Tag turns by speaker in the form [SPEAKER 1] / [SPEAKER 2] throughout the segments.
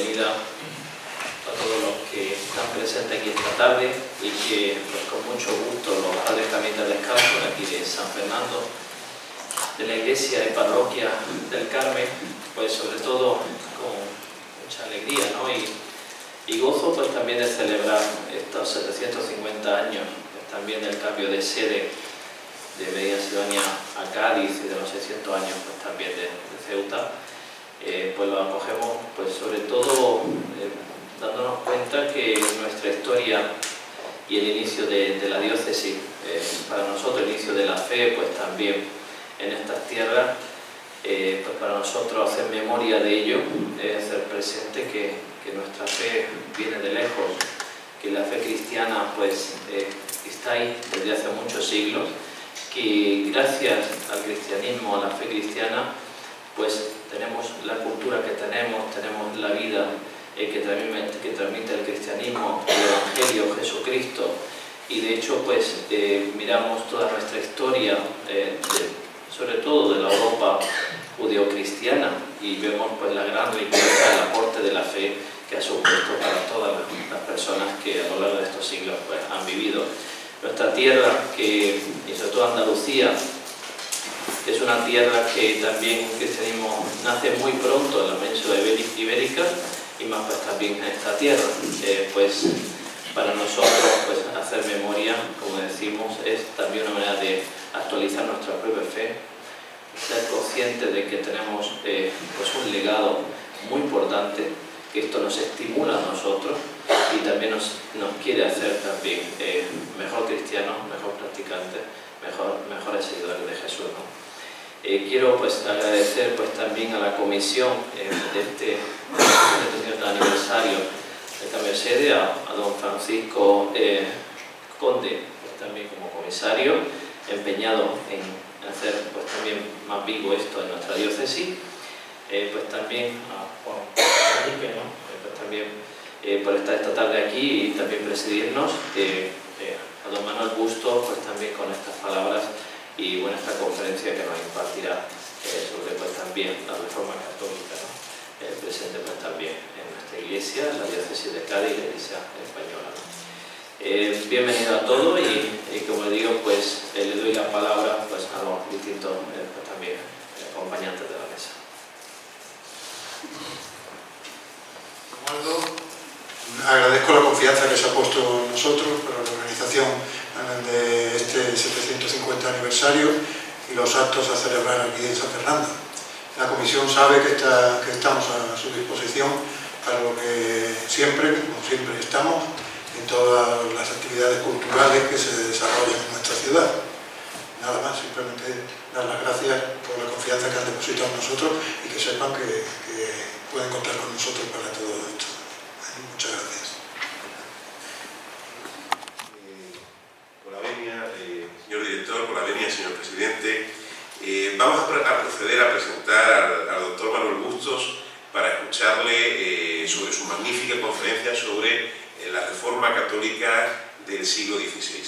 [SPEAKER 1] bienvenida a todos los que están presentes aquí esta tarde y que pues, con mucho gusto los padres también de descanso de aquí de San Fernando, de la iglesia de parroquia del Carmen, pues sobre todo con mucha alegría, ¿no? y gozo pues también de celebrar estos 750 años pues, también del cambio de sede de Medina Sidonia a Cádiz y de los 600 años pues también de Ceuta. Pues lo acogemos pues sobre todo dándonos cuenta que nuestra historia y el inicio de la diócesis, para nosotros el inicio de la fe pues también en estas tierras, pues para nosotros hacer memoria de ello, hacer presente que nuestra fe viene de lejos, que la fe cristiana pues está ahí desde hace muchos siglos, que gracias al cristianismo, a la fe cristiana, pues tenemos la cultura que tenemos la vida que transmite el cristianismo, el Evangelio, Jesucristo, y de hecho pues miramos toda nuestra historia, sobre todo de la Europa judeocristiana, y vemos pues la gran riqueza, el aporte de la fe que ha supuesto para todas las personas que a lo largo de estos siglos pues, han vivido. Nuestra tierra, y sobre todo Andalucía, es una tierra que también el cristianismo nace muy pronto en la península ibérica y más pues también en esta tierra. Pues para nosotros pues hacer memoria, como decimos, es también una manera de actualizar nuestra propia fe, ser conscientes de que tenemos pues un legado muy importante, que esto nos estimula a nosotros y también nos quiere hacer también mejor cristianos, mejor practicantes, mejores seguidores de Jesús, ¿no? Quiero pues agradecer pues también a la comisión de este aniversario del cambio de sede, a don Francisco Conde, pues también como comisario, empeñado en hacer pues también más vivo esto en nuestra diócesis, pues también a Juan Felipe, ¿no? Pues también por estar esta tarde aquí y también presidirnos, a don Manuel Bustos pues también con estas palabras y bueno, esta conferencia que nos impartirá sobre pues también la reforma católica, ¿no? Presente pues también en nuestra iglesia, en la diócesis de Cádiz y la iglesia española, ¿no? Bienvenido a todos y como le digo pues le doy la palabra pues a los distintos pues, también acompañantes de la mesa.
[SPEAKER 2] Agradezco la confianza que se ha puesto en nosotros para la organización de este 750 aniversario y los actos a celebrar aquí en San Fernando. La comisión sabe que estamos a su disposición para lo que siempre, como siempre estamos, en todas las actividades culturales que se desarrollan en nuestra ciudad. Nada más, simplemente dar las gracias por la confianza que han depositado en nosotros y que sepan que pueden contar con nosotros para todo esto. Muchas gracias.
[SPEAKER 3] Por la venia, señor director, por la venia, señor presidente, vamos a proceder a presentar al doctor Manuel Bustos para escucharle sobre su magnífica conferencia sobre la reforma católica del siglo XVI.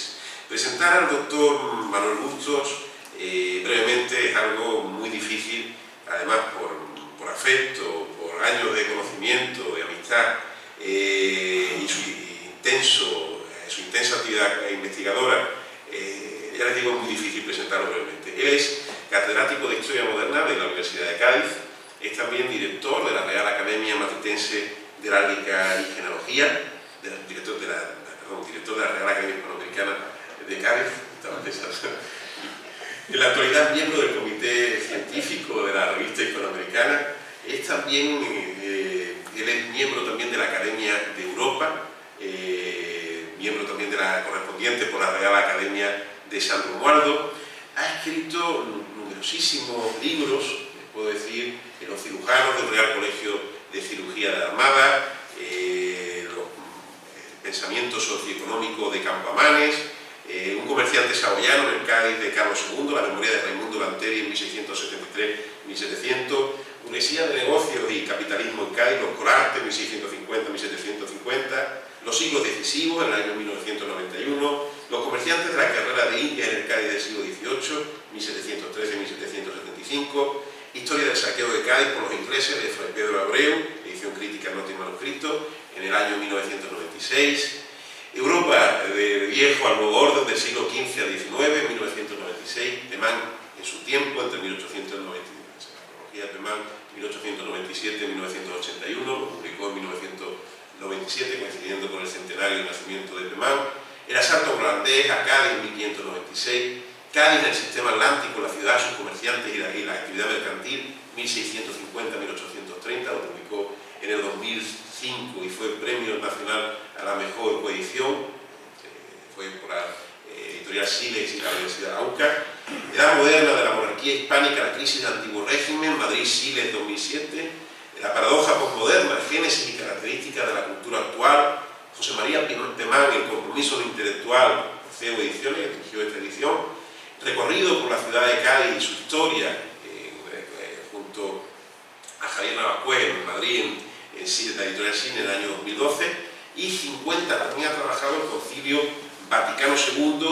[SPEAKER 3] Presentar al doctor Manuel Bustos brevemente es algo muy difícil, además por afecto, por años de conocimiento, de amistad, y su intensa actividad investigadora, ya les digo, es muy difícil presentarlo brevemente. Él es catedrático de Historia Moderna de la Universidad de Cádiz, es también director de la Real Academia Matritense de Heráldica y Genealogía, director de la Real Academia Hispanoamericana de Cádiz, en la actualidad miembro del Comité Científico de la Revista Hispanoamericana, es también él es miembro también de la Academia de Europa, miembro también de la correspondiente por la Real Academia de San Romualdo. Ha escrito numerosísimos libros, les puedo decir, en los cirujanos del Real Colegio de Cirugía de la Armada, el pensamiento socioeconómico de Campoamanes, un comerciante saboyano en el Cádiz de Carlos II, la memoria de Raimundo Lanteri en 1673-1700, Universidad de Negocios y Capitalismo en Cádiz, los Colarte, 1650-1750, los siglos decisivos en el año 1991, los comerciantes de la carrera de India en el Cádiz del siglo XVIII, 1713-1775, historia del saqueo de Cádiz por los ingleses de Fray Pedro Abreu, edición crítica, nota y manuscritos en el año 1996. Europa, de viejo al nuevo orden, del siglo XV al XIX, 1996. de Man en su tiempo, entre 1890 y de Man, 1897-1981, lo publicó en 1997, coincidiendo con el centenario del nacimiento de Pemán. El asalto holandés a Cádiz en 1596, Cádiz en el sistema atlántico, la ciudad, sus comerciantes y la actividad mercantil, 1650-1830, lo publicó en el 2005 y fue premio nacional a la mejor coedición, fue por la editorial Silex y la Universidad AUCA. Edad moderna de la monarquía hispánica, la crisis del antiguo régimen, Madrid Silex 2007. La paradoja posmoderna, génesis y características de la cultura actual, José María Pemán, el compromiso intelectual, CEO Ediciones, que dirigió esta edición. Recorrido por la ciudad de Cádiz y su historia, junto a Javier Navacué en Madrid, en la editorial Cine en el año 2012. Y 50, también ha trabajado el Concilio Vaticano II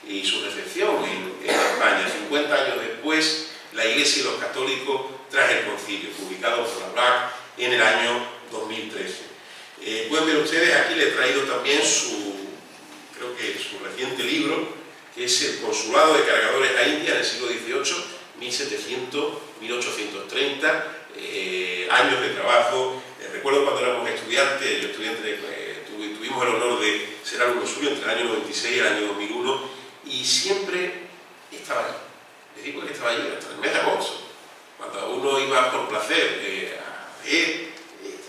[SPEAKER 3] y su recepción en España. 50 años después, la Iglesia y los católicos tras el concilio, publicado por la BRAC en el año 2013. Pueden ver ustedes, aquí le he traído también creo que su reciente libro, que es El Consulado de Cargadores a India en el siglo XVIII, 1700-1830, años de trabajo. Recuerdo cuando éramos estudiantes, tuvimos el honor de ser alumnos suyos entre el año 96 y el año 2001, y siempre estaba allí. Les digo que estaba allí hasta el mes de agosto. Cuando uno iba por placer a leer,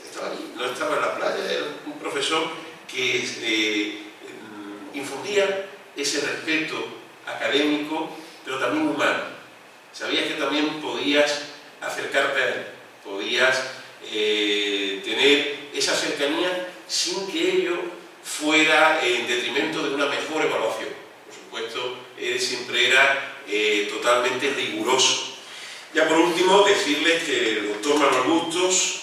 [SPEAKER 3] estaba allí, no estaba en la playa. Era un profesor que infundía ese respeto académico, pero también humano. Sabías que también podías acercarte a él, podías tener esa cercanía sin que ello fuera en detrimento de una mejor evaluación. Por supuesto, él siempre era totalmente riguroso. Ya por último, decirles que el doctor Manuel Bustos,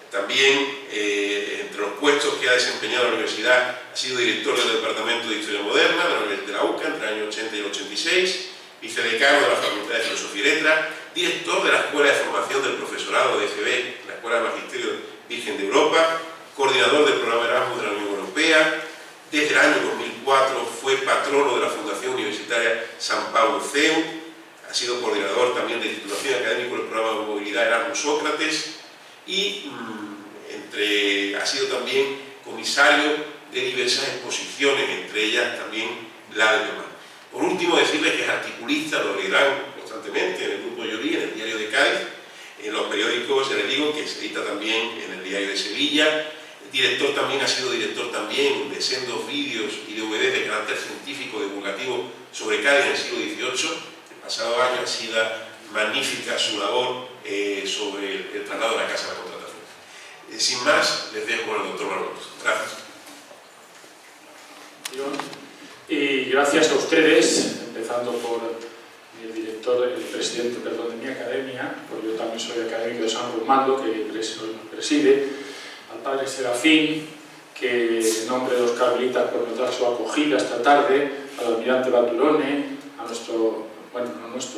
[SPEAKER 3] también entre los puestos que ha desempeñado en la universidad, ha sido director del Departamento de Historia Moderna de la UCA entre el año 80 y el 86, vicedecano de la Facultad de Filosofía y Letras, director de la Escuela de Formación del Profesorado de FB, la Escuela de Magisterio Virgen de Europa, coordinador del programa Erasmus de la Unión Europea. Desde el año 2004 fue patrono de la Fundación Universitaria San Pablo CEU. Ha sido coordinador también de titulación académica del programa de movilidad Erasmus Sócrates y ha sido también comisario de diversas exposiciones, entre ellas también la de Pemán. Por último, decirles que es articulista, lo leerán constantemente en el Grupo Llorí, en el Diario de Cádiz, en los periódicos, ya les digo, que se edita también en el Diario de Sevilla. Ha sido director también de sendos vídeos y DVDs de carácter científico divulgativo sobre Cádiz en el siglo XVIII. El pasado año ha sido magnífica su labor sobre el traslado de la Casa de la Contratación. Sin más, les dejo con el doctor Manuel. Gracias.
[SPEAKER 4] Y gracias a ustedes, empezando por el presidente de mi academia, porque yo también soy académico de San Romando, que preside, al padre Serafín, que en nombre de los carmelitas por nos da su acogida esta tarde, al almirante Baturone, a nuestro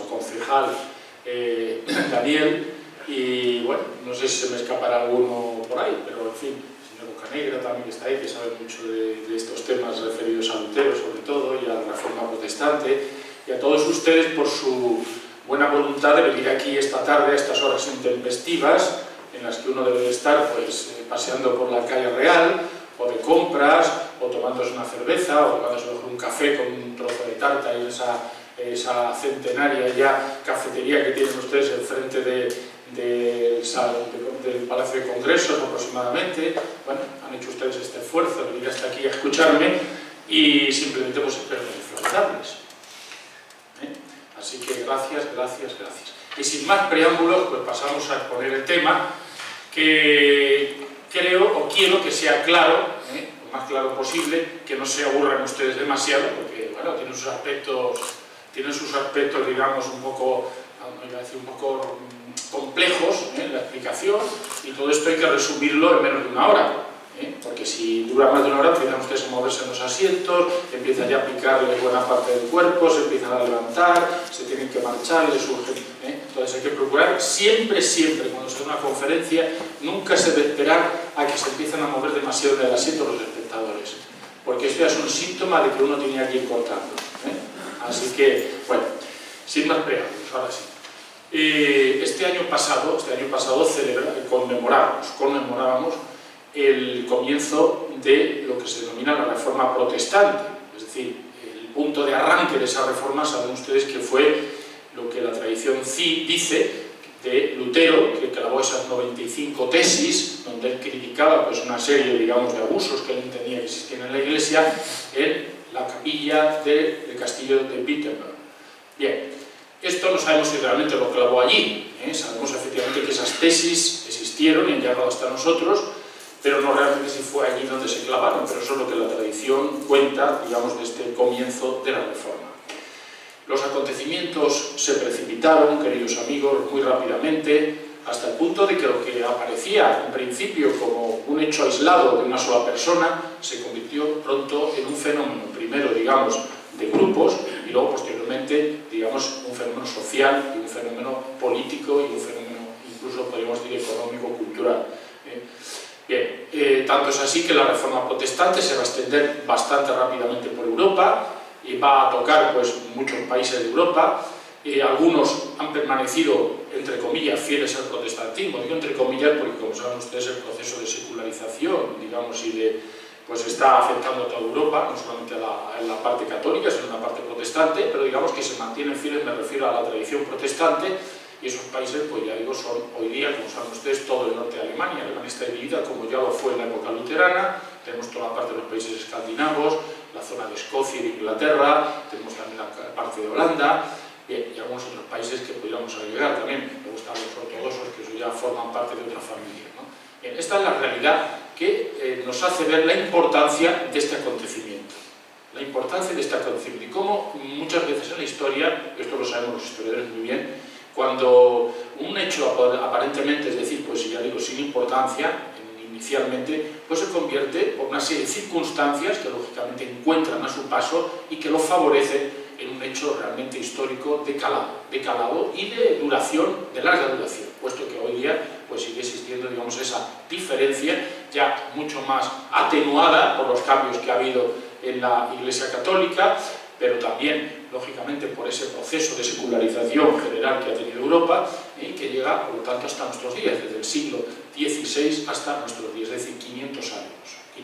[SPEAKER 4] concejal Daniel, y bueno, no sé si se me escapará alguno por ahí, pero en fin, el señor Bocanegra también que está ahí, que sabe mucho de estos temas referidos a Lutero sobre todo, y a la Reforma Protestante, y a todos ustedes por su buena voluntad de venir aquí esta tarde a estas horas intempestivas en las que uno debe de estar pues, paseando por la calle Real, o de compras, o tomándose una cerveza, o tomándose un café con un trozo de tarta y esa centenaria ya cafetería que tienen ustedes enfrente del Palacio de Congresos aproximadamente. Bueno, han hecho ustedes este esfuerzo de venir hasta aquí a escucharme y simplemente pues espero felicitarles. Así que gracias. Y sin más preámbulos, pues pasamos a exponer el tema que creo o quiero que sea claro, lo más claro posible, que no se aburran ustedes demasiado, porque bueno, tienen sus aspectos, digamos, un poco complejos en la explicación, y todo esto hay que resumirlo en menos de una hora. Porque si dura más de una hora empiezan ustedes a moverse en los asientos, empiezan ya a picarle buena parte del cuerpo, se empiezan a levantar, se tienen que marchar, les surgen Entonces hay que procurar siempre, cuando se da una conferencia, nunca se debe esperar a que se empiecen a mover demasiado en el asiento los espectadores, porque esto ya es un síntoma de que uno tiene que ir cortando. Así que, bueno, sin más preámbulos, ahora sí. Este año pasado conmemorábamos el comienzo de lo que se denomina la Reforma Protestante, es decir, el punto de arranque de esa reforma, saben ustedes que fue lo que la tradición dice de Lutero, que clavó esas 95 tesis, donde él criticaba pues, una serie, digamos, de abusos que él entendía que existían en la Iglesia, en la capilla del castillo de Wittenberg. Bien, esto no sabemos si realmente lo clavó allí, sabemos efectivamente que esas tesis existieron y han llegado hasta nosotros, pero no realmente si fue allí donde se clavaron, pero eso es lo que la tradición cuenta, digamos, desde el comienzo de la Reforma. Los acontecimientos se precipitaron, queridos amigos, muy rápidamente, hasta el punto de que lo que aparecía en principio como un hecho aislado de una sola persona se convirtió pronto en un fenómeno, primero, digamos, de grupos y luego, posteriormente, digamos, un fenómeno social y un fenómeno político y un fenómeno, incluso, podríamos decir, económico-cultural. Bien, tanto es así que la Reforma Protestante se va a extender bastante rápidamente por Europa y va a tocar pues, muchos países de Europa. Algunos han permanecido, entre comillas, fieles al protestantismo. Digo entre comillas porque, como saben ustedes, el proceso de secularización, digamos, pues está afectando a toda Europa, no solamente a la parte católica, sino a la parte protestante, pero digamos que se mantienen fieles, me refiero a la tradición protestante, y esos países, pues ya digo, son hoy día, como saben ustedes, todo el norte de Alemania. Alemania está dividida, como ya lo fue en la época luterana, tenemos toda la parte de los países escandinavos, la zona de Escocia y de Inglaterra, tenemos también la parte de Holanda, bien, y algunos otros países que podríamos agregar también, me gustan los ortodoxos, que eso ya forman parte de otra familia, ¿no? Bien, esta es la realidad que nos hace ver la importancia de este acontecimiento. La importancia de este acontecimiento y cómo muchas veces en la historia, esto lo sabemos los historiadores muy bien, cuando un hecho aparentemente, es decir, pues ya digo, sin importancia, inicialmente, pues se convierte por una serie de circunstancias que lógicamente encuentran a su paso y que lo favorecen en un hecho realmente histórico de calado y de duración, de larga duración, puesto que hoy día pues sigue existiendo, digamos, esa diferencia ya mucho más atenuada por los cambios que ha habido en la Iglesia Católica, pero también, lógicamente, por ese proceso de secularización general que ha tenido Europa, que llega, por lo tanto, hasta nuestros días, desde el siglo XVI hasta nuestros días, es decir, 500 años, que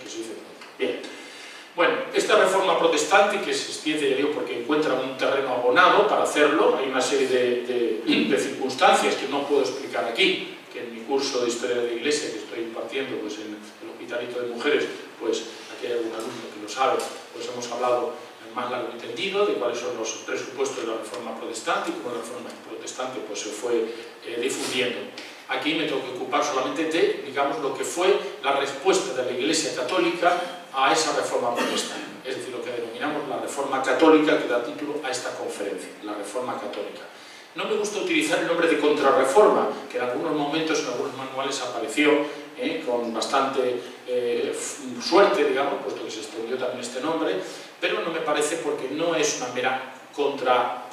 [SPEAKER 4] se dice pronto. Bien. Bueno, esta reforma protestante, que se extiende, ya digo, porque encuentra un terreno abonado para hacerlo, hay una serie de circunstancias que no puedo explicar aquí, que en mi curso de Historia de la Iglesia, que estoy impartiendo pues, en el Hospitalito de Mujeres, pues aquí hay algún alumno que lo sabe, pues hemos hablado más largo y tendido de cuáles son los presupuestos de la Reforma Protestante y cómo la Reforma Protestante pues, se fue difundiendo. Aquí me tengo que ocupar solamente de, digamos, lo que fue la respuesta de la Iglesia Católica a esa Reforma Protestante, es decir, lo que denominamos la Reforma Católica, que da título a esta conferencia, la Reforma Católica. No me gusta utilizar el nombre de Contrarreforma, que en algunos momentos, en algunos manuales apareció con bastante suerte, digamos, puesto que se extendió también este nombre, pero no me parece porque no es una mera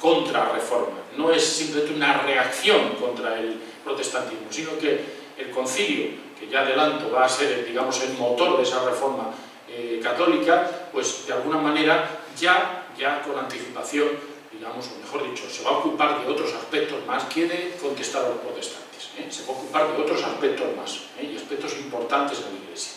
[SPEAKER 4] contrarreforma, no es simplemente una reacción contra el protestantismo, sino que el concilio, que ya adelanto va a ser, digamos, el motor de esa reforma católica, pues de alguna manera ya con anticipación, digamos, o mejor dicho, se va a ocupar de otros aspectos más que de contestar a los protestantes, se va a ocupar de otros aspectos más, y aspectos importantes en la Iglesia.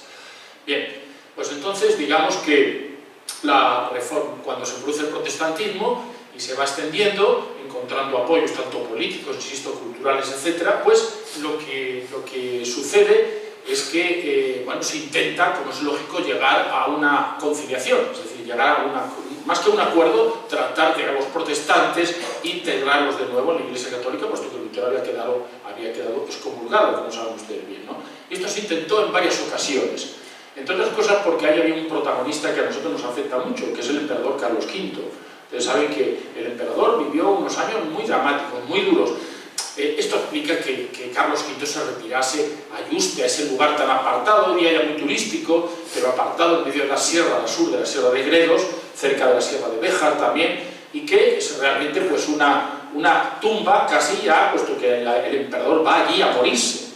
[SPEAKER 4] Bien, pues entonces digamos que la reforma, cuando se produce el protestantismo y se va extendiendo, encontrando apoyos tanto políticos, insisto, culturales, etcétera, pues lo que sucede es que bueno, se intenta, como es lógico, llegar a una conciliación, es decir, llegar a más que un acuerdo, tratar de a los protestantes integrarlos de nuevo en la Iglesia Católica, puesto que Lutero había quedado excomulgado, como saben ustedes bien, ¿no? Y esto se intentó en varias ocasiones, entre otras cosas porque ahí había un protagonista que a nosotros nos afecta mucho, que es el emperador Carlos V. Ustedes saben que el emperador vivió unos años muy dramáticos, muy duros. Esto explica que Carlos V se retirase a Yuste, a ese lugar tan apartado, hoy día ya muy turístico, pero apartado en medio de la sierra, al sur de la Sierra de Gredos, cerca de la Sierra de Béjar también, y que es realmente pues una tumba casi ya, puesto que el emperador va allí a morirse,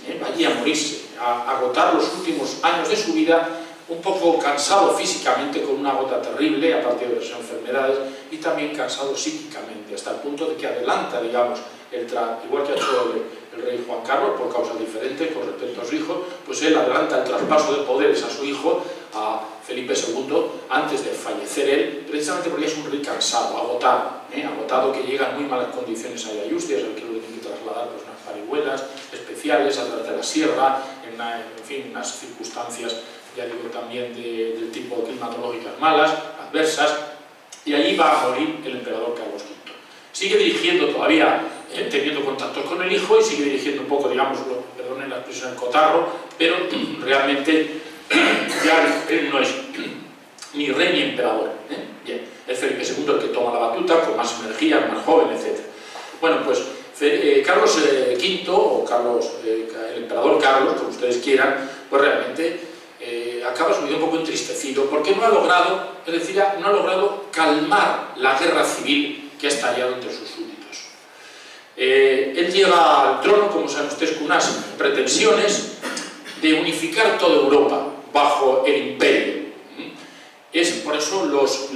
[SPEAKER 4] a agotar los últimos años de su vida, un poco cansado físicamente, con una gota terrible a partir de las enfermedades, y también cansado psíquicamente, hasta el punto de que adelanta, digamos, igual que ha hecho el rey Juan Carlos, por causas diferentes con respecto a su hijo, pues él adelanta el traspaso de poderes a su hijo, a Felipe II, antes de fallecer él, precisamente porque es un rey cansado, agotado, que llega en muy malas condiciones a Ayustias, al que lo tienen que trasladar pues, unas parihuelas especiales a través de la sierra, en fin, unas circunstancias, ya digo, también del tipo climatológicas malas, adversas, y allí va a morir el emperador Carlos V. Sigue dirigiendo todavía, teniendo contactos con el hijo, y sigue dirigiendo un poco, digamos, perdonen la expresión, el cotarro, pero realmente ya él no es ni rey ni emperador. Bien, es Felipe II el que toma la batuta, con más energía, más joven, etc. Bueno, pues Carlos V, o el emperador Carlos, como ustedes quieran, pues realmente acaba su vida un poco entristecido, porque no ha logrado calmar la guerra civil que ha estallado entre sus súbditos. Él llega al trono, como saben ustedes, con unas pretensiones de unificar toda Europa bajo el imperio. Es por eso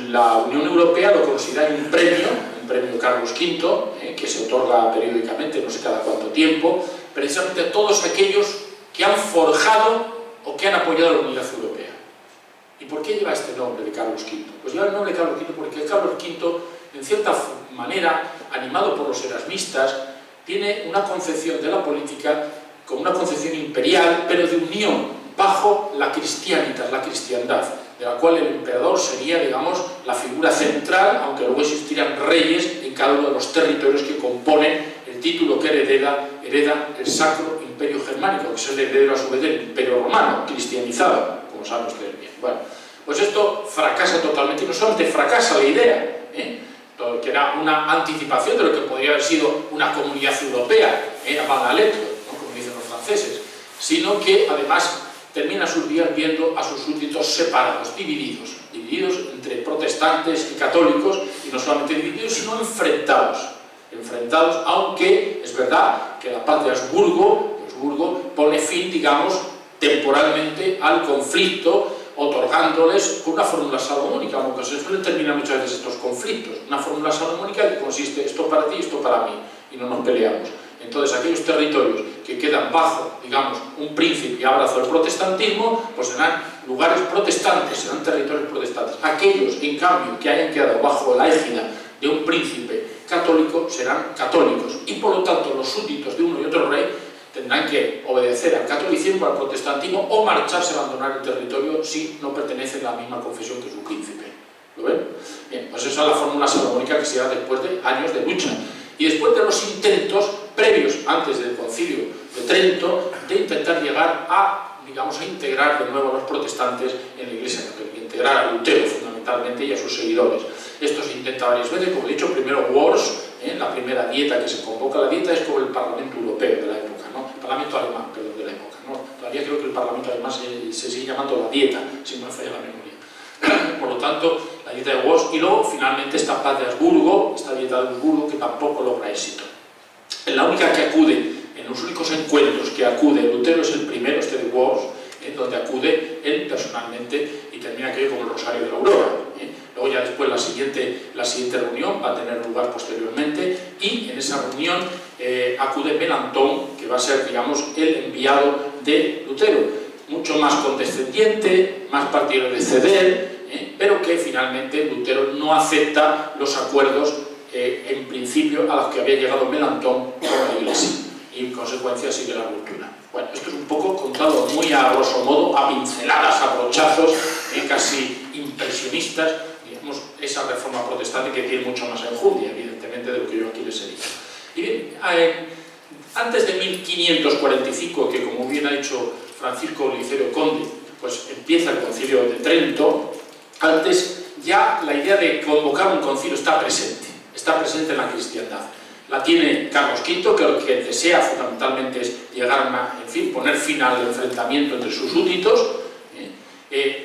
[SPEAKER 4] la Unión Europea lo considera un premio Carlos V, que se otorga periódicamente, no sé cada cuánto tiempo, precisamente a todos aquellos que han forjado o que han apoyado la unidad europea. ¿Y por qué lleva este nombre de Carlos V? Pues lleva el nombre de Carlos V porque Carlos V, en cierta manera, animado por los erasmistas, tiene una concepción de la política como una concepción imperial, pero de unión bajo la cristiandad, de la cual el emperador sería, digamos, la figura central, aunque luego existirán reyes en cada uno de los territorios que componen el título que hereda el Sacro Imperio Germánico, que es el heredero a su vez del Imperio Romano, cristianizado, como saben ustedes bien. Bueno, pues esto fracasa totalmente, y no solamente fracasa la idea, que era una anticipación de lo que podría haber sido una comunidad europea, a Banaletto, ¿no? Como dicen los franceses, sino que además termina sus días viendo a sus súbditos separados, divididos entre protestantes y católicos, y no solamente divididos, sino enfrentados, aunque es verdad que la paz de Habsburgo pone fin, digamos, temporalmente al conflicto, otorgándoles una fórmula salomónica, aunque se suelen terminar muchas veces estos conflictos, una fórmula salomónica que consiste esto para ti, esto para mí, y no nos peleamos. Entonces, aquellos territorios que quedan bajo, digamos, un príncipe y abrazo del protestantismo, pues serán lugares protestantes, serán territorios protestantes. Aquellos, en cambio, que hayan quedado bajo la égida de un príncipe católico, serán católicos. Y, por lo tanto, los súbditos de uno y otro rey tendrán que obedecer al catolicismo, al protestantismo, o marcharse a abandonar el territorio si no pertenecen a la misma confesión que su príncipe. ¿Lo ven? Bien, pues esa es la fórmula salomónica que se da después de años de lucha. Y después de los intentos previos, antes del Concilio de Trento, de intentar llegar a, digamos, a integrar de nuevo a los protestantes en la Iglesia Católica, integrar a Lutero fundamentalmente y a sus seguidores. Esto se intenta varias veces, como he dicho, primero Worms, la primera dieta que se convoca. La dieta es como el Parlamento Europeo de la época, ¿no? El Parlamento Alemán, perdón, de la época, ¿no? Todavía creo que el Parlamento Alemán se sigue llamando la dieta, si no me falla la memoria. Por lo tanto, la dieta de Worms, y luego finalmente esta paz de Habsburgo, esta dieta de Habsburgo, que tampoco logra éxito. La única que acude, en los únicos encuentros que acude Lutero, es el primero, este de Worms, donde acude él personalmente y termina aquello como el Rosario de la Aurora. Luego ya después la siguiente reunión va a tener lugar posteriormente, y en esa reunión acude Melanchthon, que va a ser, digamos, el enviado de Lutero, mucho más condescendiente, más partidario de ceder, pero que finalmente Lutero no acepta los acuerdos en principio a los que había llegado Melanchthon con la Iglesia, y en consecuencia sigue la ruptura. Bueno, esto es un poco contado muy a grosso modo, a pinceladas, a brochazos, casi impresionistas, digamos, esa reforma protestante que tiene mucho más enjundia, evidentemente, de lo que yo aquí les he dicho. Y bien, antes de 1545, que como bien ha dicho Francisco Licerio Conde, pues empieza el Concilio de Trento, antes ya la idea de convocar un concilio está presente en la cristiandad. La tiene Carlos V, que lo que desea fundamentalmente es llegar a, en fin, poner fin al enfrentamiento entre sus súbditos.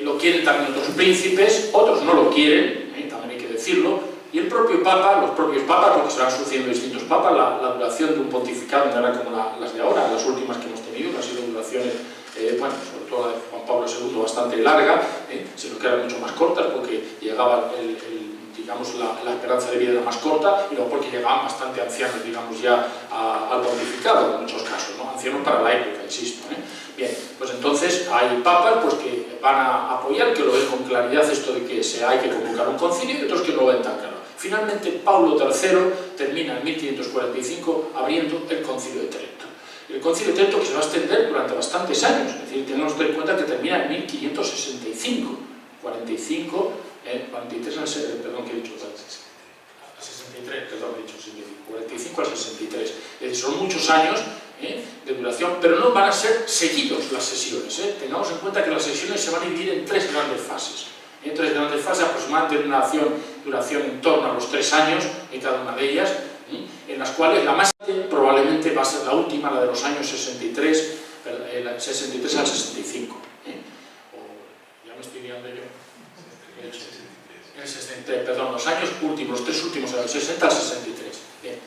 [SPEAKER 4] Lo quieren también otros príncipes, otros no lo quieren, también hay que decirlo, Y el propio Papa, los propios papas, porque se van sucediendo distintos papas, la duración de un pontificado no era como las de ahora, las últimas que hemos tenido, no han sido duraciones, bueno, sobre todo la de Juan Pablo II, bastante larga, sino que eran mucho más cortas, porque llegaba digamos, la esperanza de vida era más corta, y luego porque llegaban bastante ancianos, digamos, ya al pontificado, en muchos casos, ¿no? Ancianos para la época, insisto, Bien, pues entonces hay papas pues, que van a apoyar, que lo ven con claridad esto de que hay que convocar un concilio, y otros que no lo ven tan claro. Finalmente, Pablo III termina en 1545 abriendo el Concilio de Trento. El Concilio de Trento que se va a extender durante bastantes años, es decir, tenemos en cuenta que termina en 1565, 43, perdón, que he dicho, 63, perdón, he dicho, 45 al 63. Es decir, son muchos años de duración, pero no van a ser seguidos las sesiones. Tengamos en cuenta que las sesiones se van a dividir en tres grandes fases. En tres grandes fases, aproximadamente de una duración en torno a los 3 años en cada una de ellas, en las cuales la más probablemente va a ser la última, la de los años 63 al 65. Ya me estoy guiando yo. Perdón, los años últimos, los 3 últimos, del 60 al 63. Bien,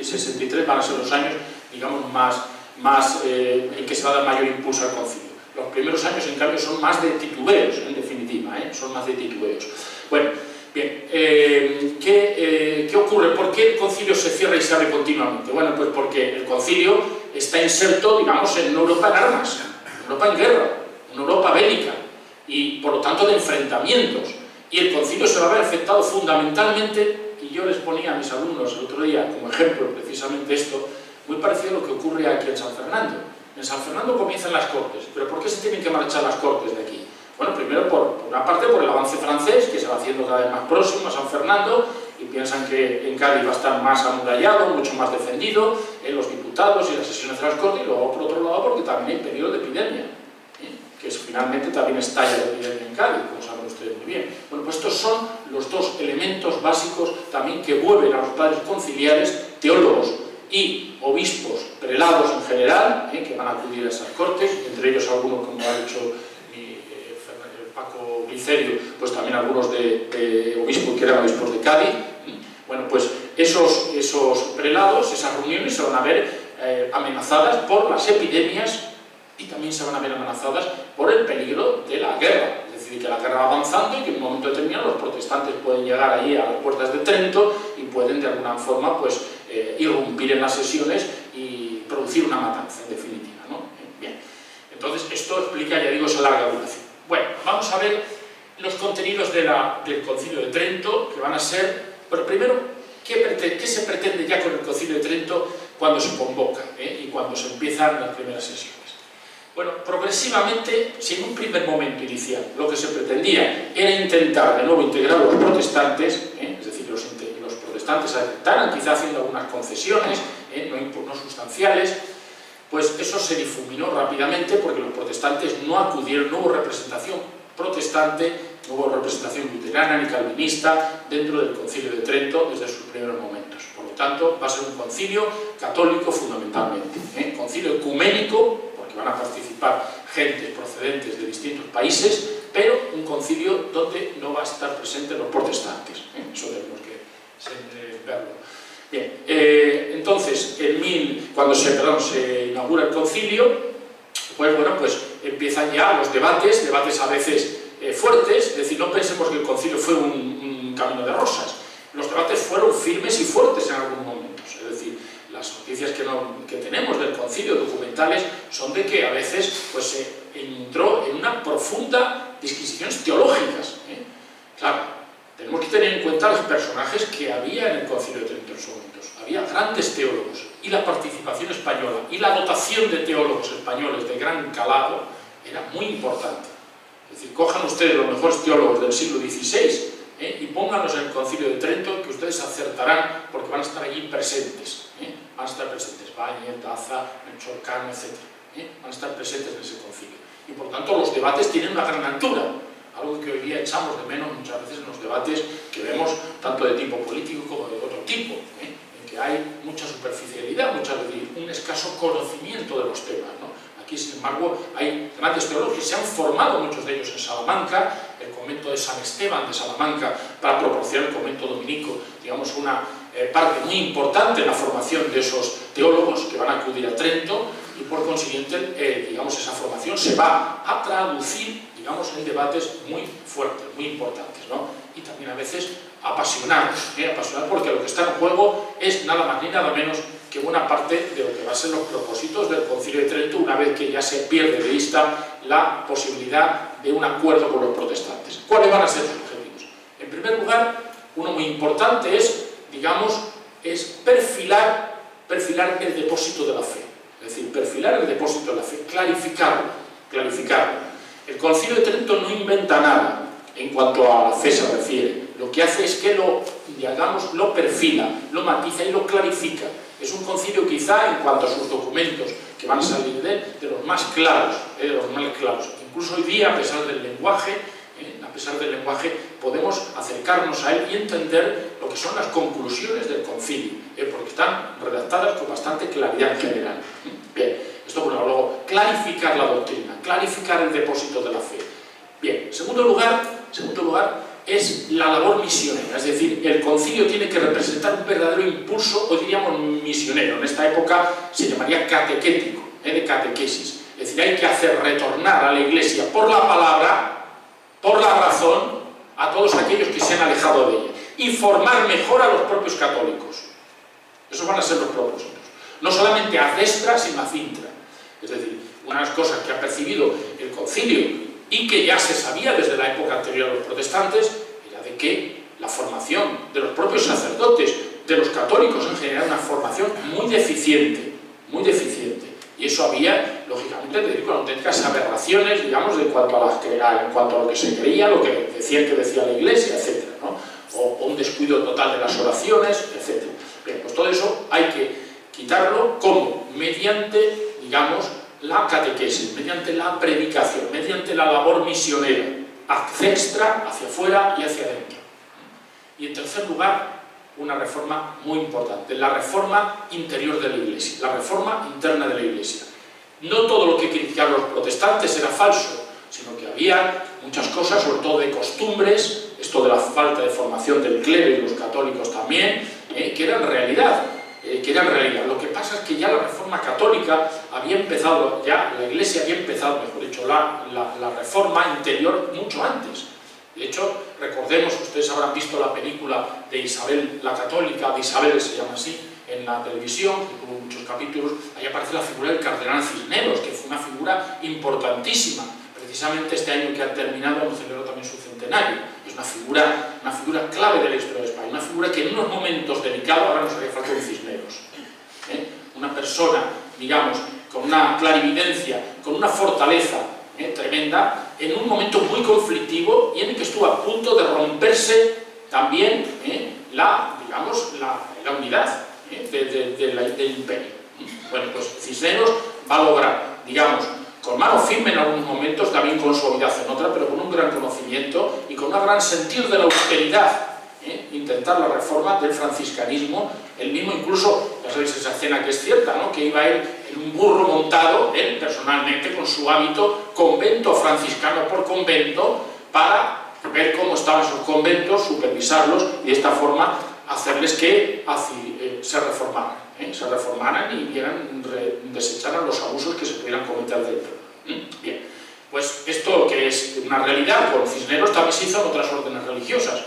[SPEAKER 4] 63 van a ser los años, digamos, más en que se va a dar mayor impulso al concilio. Los primeros años, en cambio, son más de titubeos, en definitiva, son más de titubeos. Bueno, bien, ¿qué ocurre? ¿Por qué el concilio se cierra y se abre continuamente? Bueno, pues porque el concilio está inserto, digamos, en una Europa en armas, en Europa en guerra, en Europa bélica, y por lo tanto de enfrentamientos. Y el concilio se va a ver afectado fundamentalmente, y yo les ponía a mis alumnos el otro día como ejemplo precisamente esto, muy parecido a lo que ocurre aquí en San Fernando. En San Fernando comienzan las Cortes, pero ¿por qué se tienen que marchar las Cortes de aquí? Bueno, primero por una parte por el avance francés, que se va haciendo cada vez más próximo a San Fernando, y piensan que en Cádiz va a estar más amurallado, mucho más defendido, los diputados y las sesiones de las Cortes, y luego por otro lado porque también hay periodo de epidemia, que finalmente también estalla la epidemia en Cádiz, como saben ustedes muy bien. Bueno, pues estos son los dos elementos básicos también que vuelven a los padres conciliares, teólogos y obispos, prelados en general, que van a acudir a esas cortes, entre ellos algunos, como ha dicho Paco Glicerio, pues también algunos de obispos que eran obispos de Cádiz. Bueno, pues esos prelados, esas reuniones se van a ver amenazadas por las epidemias, y también se van a ver amenazadas por el peligro de la guerra, es decir, que la guerra va avanzando y que en un momento determinado los protestantes pueden llegar allí a las puertas de Trento y pueden de alguna forma pues, irrumpir en las sesiones y producir una matanza, en definitiva, ¿no? Bien, entonces esto explica, ya digo, esa larga duración. Bueno, vamos a ver los contenidos del Concilio de Trento, que van a ser, pero primero, ¿qué se pretende ya con el Concilio de Trento cuando se convoca y cuando se empiezan las primeras sesiones? Bueno, progresivamente, si en un primer momento inicial lo que se pretendía era intentar de nuevo integrar a los protestantes, es decir, los protestantes aceptaran, quizá haciendo algunas concesiones, no sustanciales, pues eso se difuminó rápidamente porque los protestantes no acudieron, no hubo representación protestante, no hubo representación luterana ni calvinista dentro del Concilio de Trento desde sus primeros momentos. Por lo tanto, va a ser un concilio católico fundamentalmente, concilio ecuménico, que van a participar gentes procedentes de distintos países, pero un concilio donde no va a estar presentes los protestantes. Eso tenemos que verlo. Bien, entonces, cuando se inaugura el concilio, pues bueno, pues empiezan ya los debates a veces fuertes, es decir, no pensemos que el concilio fue un camino de rosas. Los debates fueron firmes y fuertes en algunos momentos, es decir, las noticias que tenemos del concilio documentales son de que a veces pues, se entró en una profunda disquisiciones teológicas. Claro, tenemos que tener en cuenta los personajes que había en el Concilio de Trento en esos momentos. Había grandes teólogos y la participación española y la dotación de teólogos españoles de gran calado era muy importante. Es decir, cojan ustedes los mejores teólogos del siglo XVI y pónganlos en el Concilio de Trento, que ustedes acertarán porque van a estar allí presentes. Van a estar presentes Báñez, Daza, Melchor Cano, etc. Van a estar presentes en ese concilio. Y por tanto los debates tienen una gran altura, algo que hoy día echamos de menos muchas veces en los debates que vemos tanto de tipo político como de otro tipo, en que hay mucha superficialidad, muchas veces un escaso conocimiento de los temas, ¿no? Aquí, sin embargo, hay grandes teólogos que se han formado, muchos de ellos en Salamanca, el convento de San Esteban de Salamanca para proporcionar el convento dominico, digamos, una parte muy importante en la formación de esos teólogos que van a acudir a Trento, y por consiguiente, digamos, esa formación se va a traducir, digamos, en debates muy fuertes, muy importantes, ¿no? Y también a veces apasionados, porque lo que está en juego es nada más ni nada menos que buena parte de lo que va a ser los propósitos del Concilio de Trento, una vez que ya se pierde de vista la posibilidad de un acuerdo con los protestantes. ¿Cuáles van a ser sus objetivos? En primer lugar, uno muy importante es, digamos, perfilar el depósito de la fe. Es decir, perfilar el depósito de la fe, clarificarlo. El Concilio de Trento no inventa nada en cuanto a la fe se refiere. Lo que hace es que lo perfila, lo matiza y lo clarifica. Es un concilio quizá en cuanto a sus documentos que van a salir de los más claros, Incluso hoy día, a pesar del lenguaje, podemos acercarnos a él y entender lo que son las conclusiones del concilio, porque están redactadas con bastante claridad en general. Bien, esto por luego, clarificar la doctrina, clarificar el depósito de la fe. Bien, en segundo lugar es la labor misionera, es decir, el concilio tiene que representar un verdadero impulso, o diríamos misionero, en esta época se llamaría catequético, de catequesis. Es decir, hay que hacer retornar a la Iglesia por la palabra, por la razón, a todos aquellos que se han alejado de ella, y formar mejor a los propios católicos. Esos van a ser los propósitos. No solamente a destra, sino a cintra. Es decir, una de las cosas que ha percibido el concilio y que ya se sabía desde la época anterior a los protestantes, era de que la formación de los propios sacerdotes, de los católicos en general, una formación muy deficiente. Y eso había, lógicamente, con auténticas aberraciones, digamos, en cuanto a lo que se creía, lo que decía la Iglesia, etc., ¿no? O un descuido total de las oraciones, etc. Bien, pues todo eso hay que quitarlo como mediante, digamos, la catequesis, mediante la predicación, mediante la labor misionera, hacia extra, hacia afuera y hacia adentro. Y en tercer lugar, una reforma muy importante, la reforma interior de la Iglesia, la reforma interna de la Iglesia. No todo lo que criticaron los protestantes era falso, sino que había muchas cosas, sobre todo de costumbres, esto de la falta de formación del clero y los católicos también, que eran realidad. Lo que pasa es que ya la reforma católica había empezado, ya la Iglesia había empezado, mejor dicho, la reforma interior mucho antes. De hecho, recordemos, ustedes habrán visto la película de Isabel la Católica, de Isabel se llama así, en la televisión, que tuvo muchos capítulos. Ahí aparece la figura del cardenal Cisneros, que fue una figura importantísima. Precisamente este año que ha terminado hemos celebrado también su centenario. Es una figura clave de la historia de España, una figura que en unos momentos delicados, ahora nos haría falta un Cisneros. Una persona, digamos, con una clarividencia, con una fortaleza tremenda, en un momento muy conflictivo y en el que estuvo a punto de romperse también la unidad del imperio. Bueno, pues Cisneros va a lograr, digamos, con mano firme en algunos momentos, también con suavidad en otras, pero con un gran conocimiento y con un gran sentido de la austeridad, intentar la reforma del franciscanismo. Él mismo incluso, ya sabéis esa escena que es cierta, ¿no? Que iba él en un burro montado, él personalmente con su hábito, convento franciscano por convento, para ver cómo estaban esos conventos, supervisarlos y de esta forma hacerles que se reformaran y desecharan los abusos que se pudieran cometer dentro. Bien, pues esto que es una realidad con Cisneros también se hizo en otras órdenes religiosas,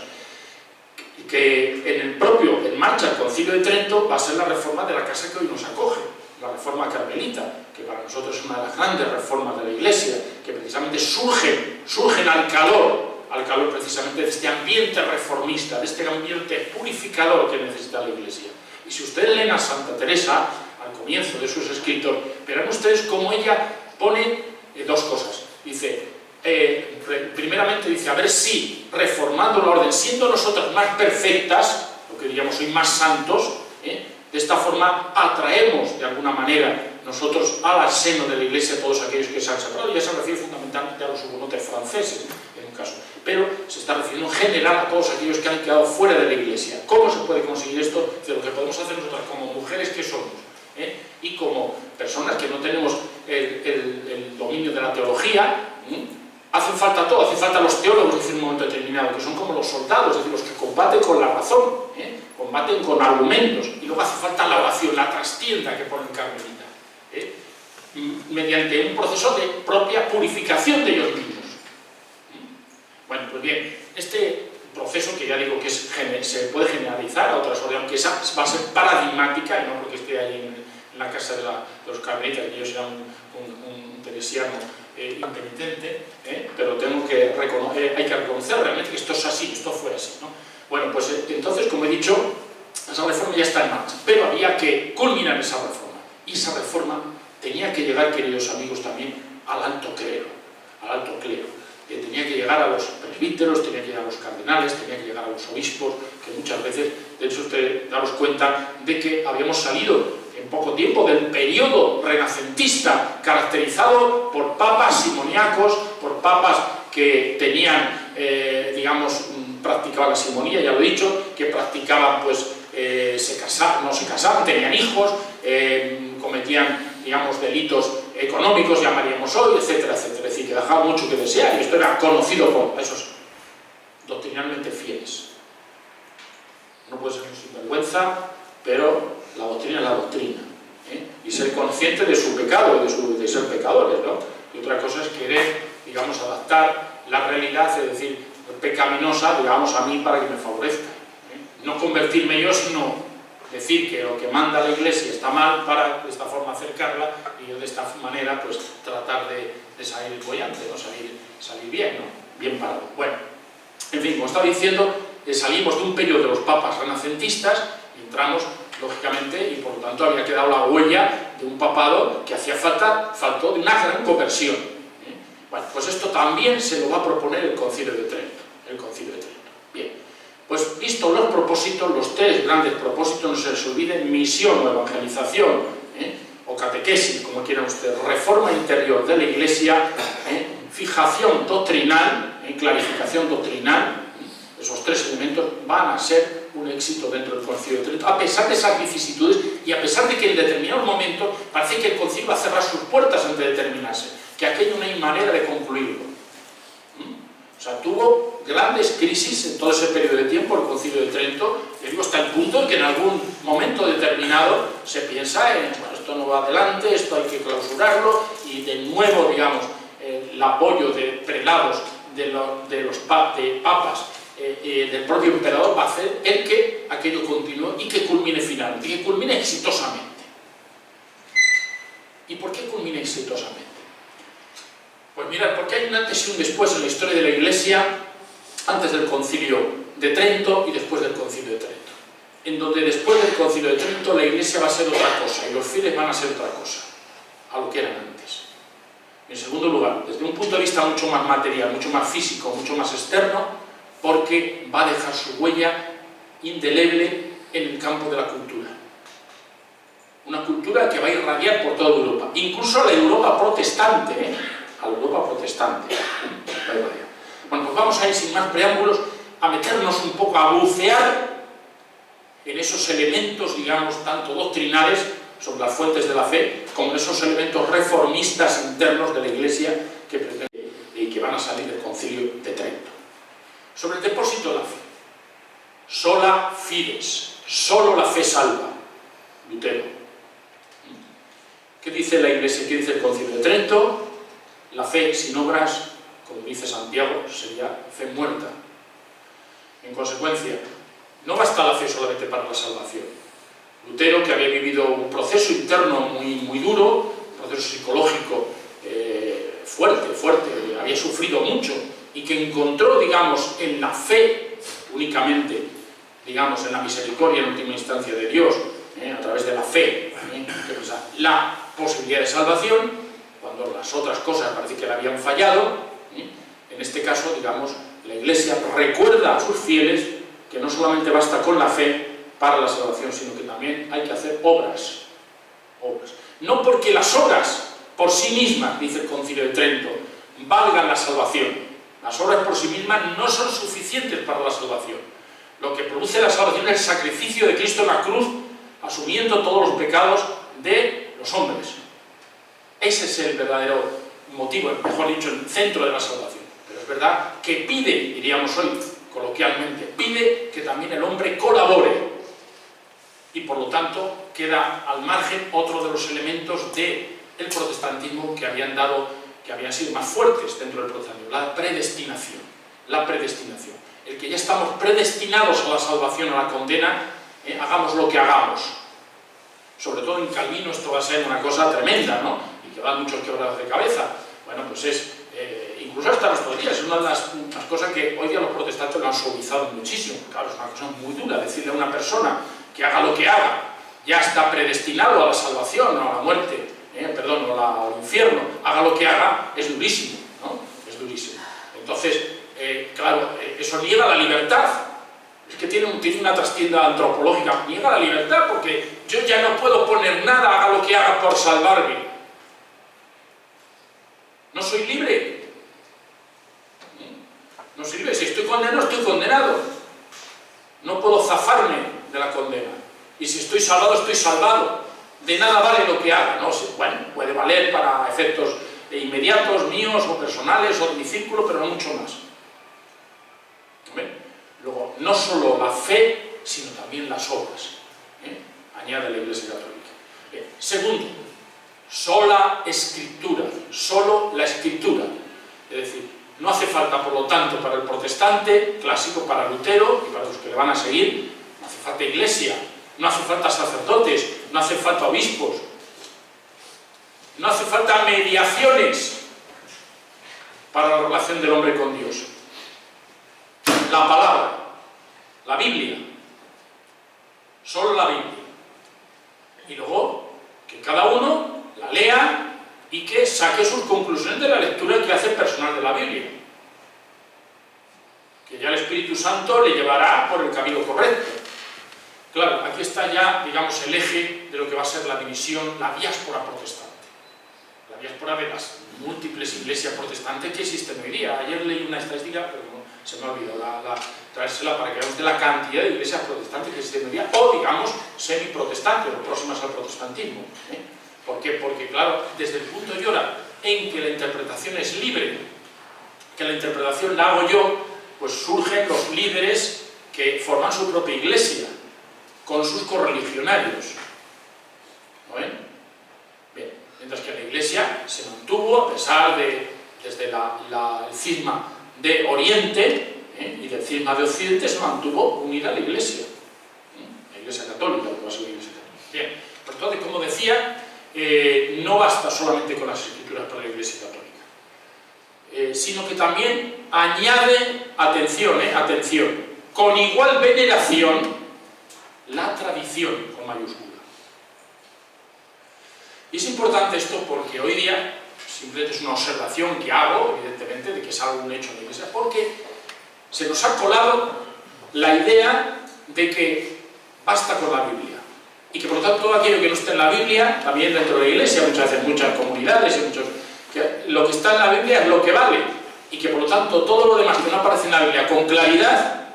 [SPEAKER 4] que en marcha el Concilio de Trento va a ser la reforma de la casa que hoy nos acoge, la reforma carmelita, que para nosotros es una de las grandes reformas de la Iglesia, que precisamente surgen al calor precisamente de este ambiente reformista, de este ambiente purificador que necesita la Iglesia. Y si ustedes leen a Santa Teresa, al comienzo de sus escritos, verán ustedes cómo ella pone dos cosas. Dice, primeramente dice, a ver si reformando la orden, siendo nosotras más perfectas, lo que diríamos hoy más santos, de esta forma atraemos de alguna manera nosotros al seno de la Iglesia a todos aquellos que se han separado. Ya se refiere fundamentalmente a los hugonotes franceses, en un caso, pero se está refiriendo en general a todos aquellos que han quedado fuera de la Iglesia. ¿Cómo se puede conseguir esto? De lo que podemos hacer nosotros como mujeres que somos, y como personas que no tenemos el dominio de la teología, hacen falta todo, hacen falta los teólogos, dice en un momento determinado, que son como los soldados, es decir, los que combaten con la razón, combaten con argumentos, y luego hace falta la oración, la trastienda que ponen Carmelita, mediante un proceso de propia purificación de ellos mismos. Bueno, pues bien, este proceso que ya digo que se puede generalizar a otras órdenes, aunque esa va a ser paradigmática, y no porque esté ahí en la casa de los carmelitas, que yo sea un teresiano impenitente, pero tengo que hay que reconocer realmente que esto es así, esto fue así, ¿no? Bueno, pues entonces, como he dicho, esa reforma ya está en marcha, pero había que culminar esa reforma, y esa reforma tenía que llegar, queridos amigos, también al alto clero, tenía que llegar a los presbíteros, tenía que llegar a los cardenales, tenía que llegar a los obispos, que muchas veces, de hecho, ustedes daros cuenta de que habíamos salido en poco tiempo del periodo renacentista, caracterizado por papas simoníacos, por papas que tenían, digamos, practicaban la simonía, ya lo he dicho, que practicaban, pues, no se casaban, tenían hijos, cometían, digamos, delitos económicos, llamaríamos hoy, etcétera, etcétera. Es decir, que dejaba mucho que desear, y esto era conocido por esos doctrinalmente fieles. No puede ser un sinvergüenza, pero la doctrina es la doctrina, y ser consciente de su pecado, de ser pecadores, ¿no? Y otra cosa es querer, digamos, adaptar la realidad, es decir, pecaminosa, digamos, a mí para que me favorezca, no convertirme yo, sino decir que lo que manda la Iglesia está mal para de esta forma acercarla, y yo de esta manera pues tratar de salir boyante, ¿no? salir bien, ¿no? Bien parado. Bueno, en fin, como estaba diciendo, salimos de un periodo de los papas renacentistas y entramos, lógicamente, y por lo tanto había quedado la huella de un papado que faltó de una gran conversión. Bueno, pues esto también se lo va a proponer el Concilio de Trento. Bien, pues visto los propósitos, los tres grandes propósitos, no se les olvide: misión o evangelización, o catequesis, como quieran ustedes, reforma interior de la Iglesia, fijación doctrinal, clarificación doctrinal. Esos tres elementos van a ser un éxito dentro del Concilio de Trento, a pesar de esas vicisitudes y a pesar de que en determinados momentos parece que el Concilio va a cerrar sus puertas antes de terminarse, que aquello no hay manera de concluirlo. O sea, tuvo grandes crisis en todo ese periodo de tiempo el Concilio de Trento, hasta el punto en que en algún momento determinado se piensa en, bueno, esto no va adelante, esto hay que clausurarlo, y de nuevo, digamos, el apoyo de prelados, de papas, del propio emperador, va a hacer el que aquello continúe y que culmine finalmente, y que culmine exitosamente. ¿Y por qué culmina exitosamente? Pues mirad, porque hay un antes y un después en la historia de la Iglesia, antes del Concilio de Trento y después del Concilio de Trento, en donde después del Concilio de Trento la Iglesia va a ser otra cosa y los fieles van a ser otra cosa a lo que eran antes. En segundo lugar, desde un punto de vista mucho más material, mucho más físico, mucho más externo, porque va a dejar su huella indeleble en el campo de la cultura. Una cultura que va a irradiar por toda Europa, incluso a la Europa protestante, a la Europa protestante. Bueno, pues vamos a ir sin más preámbulos a meternos un poco, a bucear en esos elementos, digamos, tanto doctrinales sobre las fuentes de la fe, como en esos elementos reformistas internos de la Iglesia que van a salir del Concilio de Trento. Sobre el depósito de la fe. Sola fides, solo la fe salva. Lutero. ¿Qué dice la Iglesia? ¿Qué dice el Concilio de Trento? La fe sin obras, como dice Santiago, sería fe muerta. En consecuencia, no basta la fe solamente para la salvación. Lutero, que había vivido un proceso interno muy duro, un proceso psicológico fuerte, había sufrido mucho, y que encontró, digamos, en la fe únicamente, digamos, en la misericordia en última instancia de Dios, a través de la fe, la posibilidad de salvación, cuando las otras cosas parece que le habían fallado. En este caso, digamos, la Iglesia recuerda a sus fieles que no solamente basta con la fe para la salvación, sino que también hay que hacer obras. No porque las obras por sí mismas, dice el Concilio de Trento, valgan la salvación. Las obras por sí mismas no son suficientes para la salvación. Lo que produce la salvación es el sacrificio de Cristo en la cruz, asumiendo todos los pecados de los hombres. Ese es el verdadero motivo, mejor dicho, el centro de la salvación. es verdad que pide, diríamos hoy coloquialmente, pide que también el hombre colabore, y por lo tanto queda al margen otro de los elementos del protestantismo que habían sido más fuertes dentro del protestantismo, la predestinación. La predestinación. El que ya estamos predestinados a la salvación, a la condena, hagamos lo que hagamos. Sobre todo en Calvino esto va a ser una cosa tremenda, ¿no? Y que va a muchos quebrados de cabeza. Bueno, pues es, incluso hasta nuestros días, es una de las cosas que hoy día los protestantes lo han suavizado muchísimo. Claro, es una cosa muy dura decirle a una persona que haga lo que haga, ya está predestinado a la salvación, o a la muerte, perdón, o al infierno, haga lo que haga, es durísimo, ¿no? Es durísimo. Entonces, claro, eso niega la libertad. Es que tiene una trastienda antropológica, niega la libertad, porque yo ya no puedo poner nada, haga lo que haga por salvarme. No soy libre. No soy libre. Si estoy condenado, estoy condenado. No puedo zafarme de la condena. Y si estoy salvado, estoy salvado. De nada vale lo que haga, ¿no? Bueno, puede valer para efectos inmediatos, míos o personales o de mi círculo, pero no mucho más. ¿Ven? Luego, no solo la fe, sino también las obras. Añade la Iglesia Católica. Segundo, sola Escritura, solo la Escritura. Es decir, no hace falta, por lo tanto, para el protestante clásico, para Lutero y para los que le van a seguir, no hace falta iglesia, no hace falta sacerdotes, no hace falta obispos, no hace falta mediaciones para la relación del hombre con Dios. La palabra, la Biblia, solo la Biblia. Y luego, que cada uno la lea y que saque sus conclusiones de la lectura que hace personal de la Biblia. Que ya el Espíritu Santo le llevará por el camino correcto. Claro, aquí está ya, digamos, el eje de lo que va a ser la división, la diáspora protestante. La diáspora de las múltiples iglesias protestantes que existen hoy día. Ayer leí una estadística, pero no, se me ha olvidado traérsela para que veamos de la cantidad de iglesias protestantes que existen hoy día, o digamos, semiprotestantes, o próximas al protestantismo. ¿Por qué? Porque, claro, desde el punto y hora en que la interpretación es libre, que la interpretación la hago yo, pues surgen los líderes que forman su propia iglesia, con sus correligionarios. ¿No ven? Bien, mientras que la iglesia se mantuvo, a pesar de, desde el cisma de Oriente y del cisma de Occidente, se mantuvo unida a la iglesia. La iglesia católica, lo que va a ser la iglesia católica. Bien, por entonces, como decía, no basta solamente con las escrituras para la Iglesia Católica, sino que también añade, atención, con igual veneración, la tradición, con mayúscula. Y es importante esto porque hoy día, simplemente es una observación que hago, evidentemente, de que es algo un hecho en la Iglesia, porque se nos ha colado la idea de que basta con la Biblia. Y que por lo tanto todo aquello que no esté en la Biblia, también dentro de la iglesia, muchas veces muchas comunidades, que lo que está en la Biblia es lo que vale, y que por lo tanto todo lo demás que no aparece en la Biblia con claridad,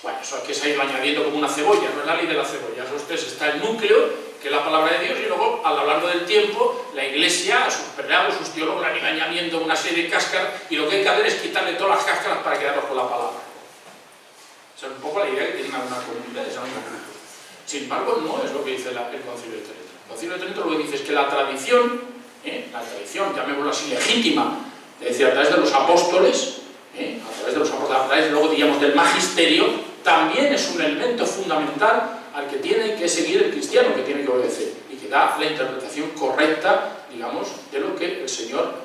[SPEAKER 4] bueno, eso hay que se ha ido añadiendo como una cebolla, no es la ley de la cebolla, esos tres está el núcleo, que es la palabra de Dios, y luego a lo largo del tiempo la iglesia, a sus prelados, sus teólogos, han ido añadiendo una serie de cáscaras, y lo que hay que hacer es quitarle todas las cáscaras para quedarnos con la palabra. Esa es un poco la idea que tienen algunas comunidades, Sin embargo, no es lo que dice el Concilio de Trento. El Concilio de Trento lo que dice es que la tradición, llamémoslo así, legítima, es decir, a través de los apóstoles, a través luego, digamos, del magisterio, también es un elemento fundamental al que tiene que seguir el cristiano, que tiene que obedecer, y que da la interpretación correcta, digamos, de lo que el Señor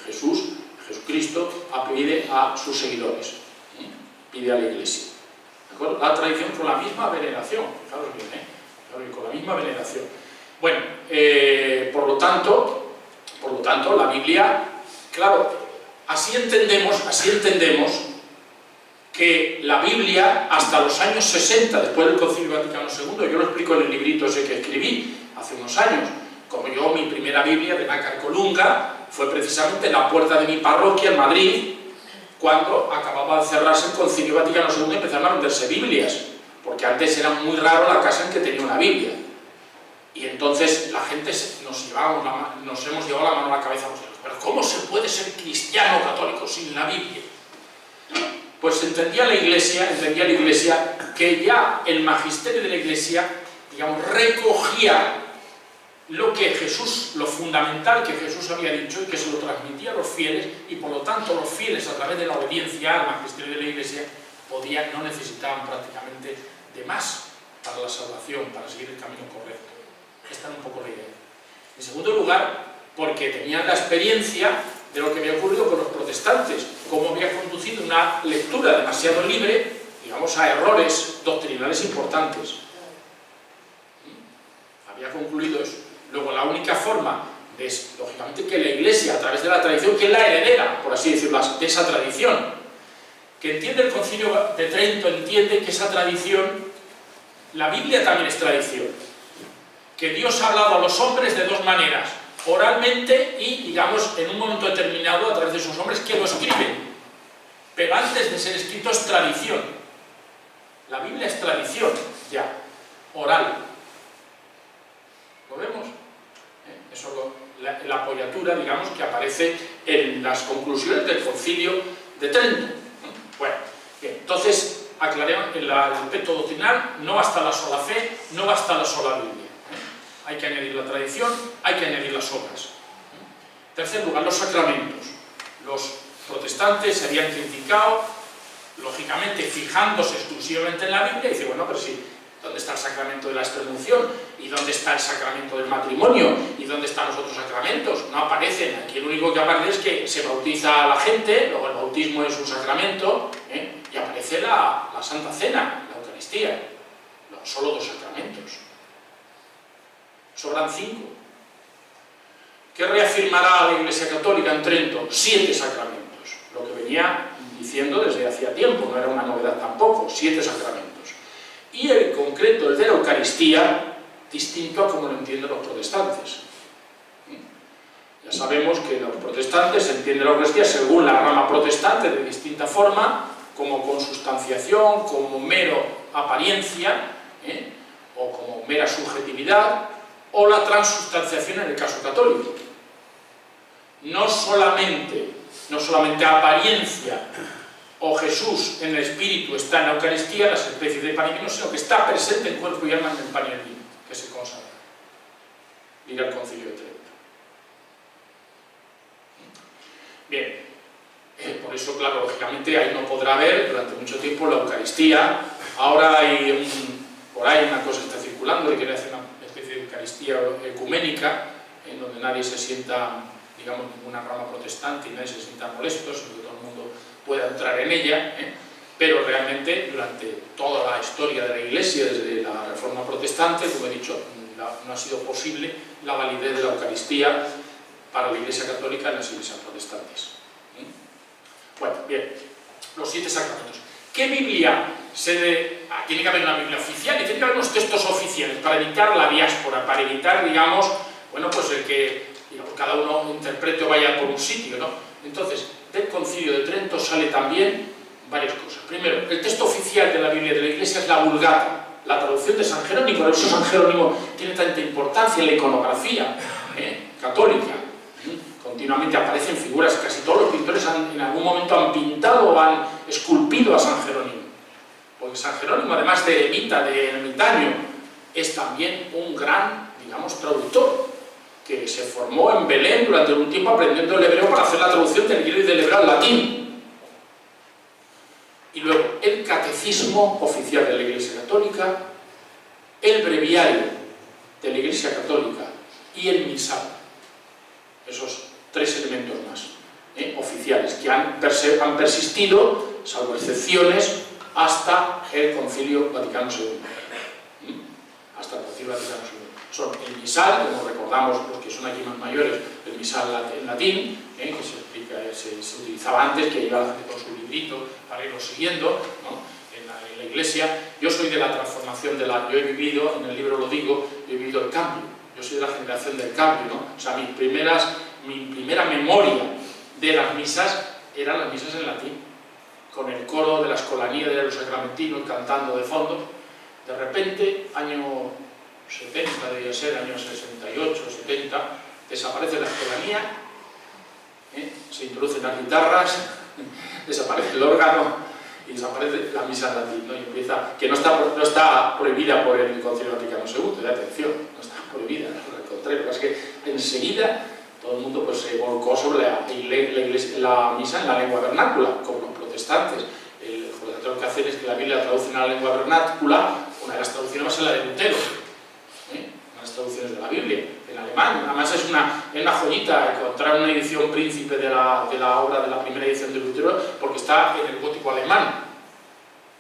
[SPEAKER 4] Jesucristo pide a sus seguidores, pide a la Iglesia. La tradición con la misma veneración, fijaros bien, con la misma veneración. Bueno, por lo tanto, la Biblia, claro, así entendemos que la Biblia, hasta los años 60, después del Concilio Vaticano II, yo lo explico en el librito ese que escribí hace unos años, como yo, mi primera Biblia de nácar colunga, fue precisamente en la puerta de mi parroquia en Madrid, cuando acababa de cerrarse el Concilio Vaticano II y empezaron a venderse Biblias, porque antes era muy raro la casa en que tenía una Biblia. Y entonces la gente nos hemos llevado la mano a la cabeza, pero ¿cómo se puede ser cristiano católico sin la Biblia. Pues entendía la Iglesia que ya el magisterio de la Iglesia, digamos, recogía lo que Jesús, lo fundamental que Jesús había dicho y que se lo transmitía a los fieles, y por lo tanto los fieles, a través de la obediencia al magisterio de la Iglesia, no necesitaban prácticamente de más para la salvación, para seguir el camino correcto. Esta era un poco la idea. En segundo lugar, porque tenían la experiencia de lo que había ocurrido con los protestantes, cómo había conducido una lectura demasiado libre, digamos, a errores doctrinales importantes. Había concluido eso. Luego, la única forma es, lógicamente, que la Iglesia, a través de la tradición, que es la heredera, por así decirlo, de esa tradición, que entiende el Concilio de Trento, entiende que esa tradición, la Biblia también es tradición, que Dios ha hablado a los hombres de dos maneras, oralmente y, digamos, en un momento determinado a través de esos hombres que lo escriben, pero antes de ser escrito es tradición. La Biblia es tradición, ya, oral. ¿Lo vemos? Eso es la apoyatura, digamos, que aparece en las conclusiones del Concilio de Trento. Bueno, bien, entonces, aclaremos el aspecto doctrinal, no basta la sola fe, no basta la sola Biblia. Hay que añadir la tradición, hay que añadir las obras. En tercer lugar, los sacramentos. Los protestantes se habían criticado, lógicamente fijándose exclusivamente en la Biblia, y dicen, bueno, pero sí, ¿dónde está el sacramento de la extremunción? ¿Y dónde está el sacramento del matrimonio? ¿Y dónde están los otros sacramentos? No aparecen. Aquí lo único que aparece es que se bautiza a la gente, luego el bautismo es un sacramento, y aparece la Santa Cena, la Eucaristía. No, solo dos sacramentos. Sobran 5. ¿Qué reafirmará la Iglesia Católica en Trento? 7 sacramentos. Lo que venía diciendo desde hacía tiempo, no era una novedad tampoco, 7 sacramentos. Y el concreto, el de la Eucaristía, distinto a como lo entienden los protestantes. Ya sabemos que los protestantes entienden la Eucaristía según la rama protestante de distinta forma, como consustanciación, como mero apariencia, o como mera subjetividad, o la transustanciación en el caso católico. No solamente apariencia o Jesús en el Espíritu está en la Eucaristía, las especies de pan y vino, sino que está presente en cuerpo y alma en el pan y el vino, que se consagra. Mira el Concilio de Trento. Bien, por eso, claro, lógicamente ahí no podrá haber durante mucho tiempo la Eucaristía. Ahora hay por ahí una cosa que está circulando, que quiere hacer una especie de Eucaristía ecuménica, en donde nadie se sienta, digamos, ninguna rama protestante y nadie se sienta molesto, sino que todo el mundo pueda entrar en ella, pero realmente durante toda la historia de la Iglesia, desde la Reforma Protestante, como he dicho, no ha sido posible la validez de la Eucaristía para la Iglesia Católica en las iglesias protestantes. Bueno, bien, los 7 sacramentos. ¿Qué Biblia tiene que haber una Biblia oficial y tiene que haber unos textos oficiales para evitar la diáspora, para evitar, digamos, bueno, pues el que, digamos, cada uno interprete o vaya por un sitio, ¿no? Entonces, del Concilio de Trento sale también varias cosas. Primero, el texto oficial de la Biblia de la Iglesia es la Vulgata, la traducción de San Jerónimo. Por eso San Jerónimo tiene tanta importancia en la iconografía católica. Continuamente aparecen figuras, casi todos los pintores en algún momento han pintado o han esculpido a San Jerónimo. Porque San Jerónimo, además de eremita, de ermitaño, es también un gran, digamos, traductor, que se formó en Belén durante un tiempo aprendiendo el hebreo para hacer la traducción del griego y del hebreo al latín. Y luego, el catecismo oficial de la Iglesia Católica, el breviario de la Iglesia Católica y el misal. Esos 3 elementos más oficiales que han persistido, salvo excepciones, hasta el Concilio Vaticano II. Hasta el Concilio Vaticano II. Son el misal, como recordamos los que son aquí más mayores, el misal en latín, que se utilizaba antes, que llevaba la gente con su librito para irlo siguiendo, ¿no? en la Iglesia. Yo soy de la transformación yo he vivido, en el libro lo digo, he vivido el cambio. Yo soy de la generación del cambio, ¿no? O sea, mi primera memoria de las misas eran las misas en latín, con el coro de la escolanía de los sacramentinos cantando de fondo. De repente, año 70, debía ser, año 68, 70, desaparece la escolanía, se introducen las guitarras, desaparece el órgano y desaparece la misa en latín, ¿no? Y empieza, que no está prohibida por el Concilio Vaticano II, de atención, no está prohibida, al contrario, es que enseguida todo el mundo pues, se volcó sobre la misa en la lengua vernácula, como los protestantes. Lo que hacen es que la Biblia traduce en la lengua vernácula, una de las traducciones va a ser la de Lutero, una de las traducciones de la Biblia, en alemán. Además es una joyita encontrar una edición príncipe de la obra de la primera edición de Lutero, porque está en el gótico alemán.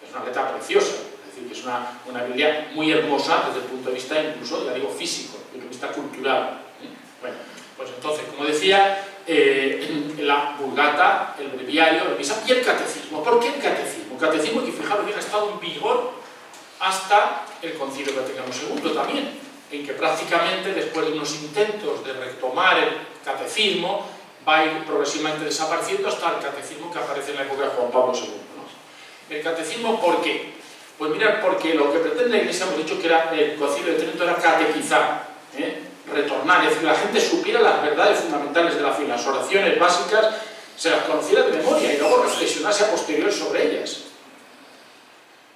[SPEAKER 4] Es una letra preciosa, es decir, que es una Biblia muy hermosa desde el punto de vista incluso, ya digo, físico, desde el punto de vista cultural. Bueno, pues entonces, como decía, la Vulgata, el breviario, el misa y el catecismo. ¿Por qué el catecismo? El catecismo, que fijaros bien, ha estado en vigor hasta el Concilio Vaticano II también, en que prácticamente después de unos intentos de retomar el catecismo va a ir progresivamente desapareciendo hasta el catecismo que aparece en la época de Juan Pablo II, ¿no? El catecismo, ¿por qué? Pues mirad, porque lo que pretende la Iglesia, hemos dicho que era el Concilio de Trento, era catequizar, retornar, es decir, la gente supiera las verdades fundamentales de la fe, las oraciones básicas, se las conociera de memoria y luego reflexionase a posteriori sobre ellas.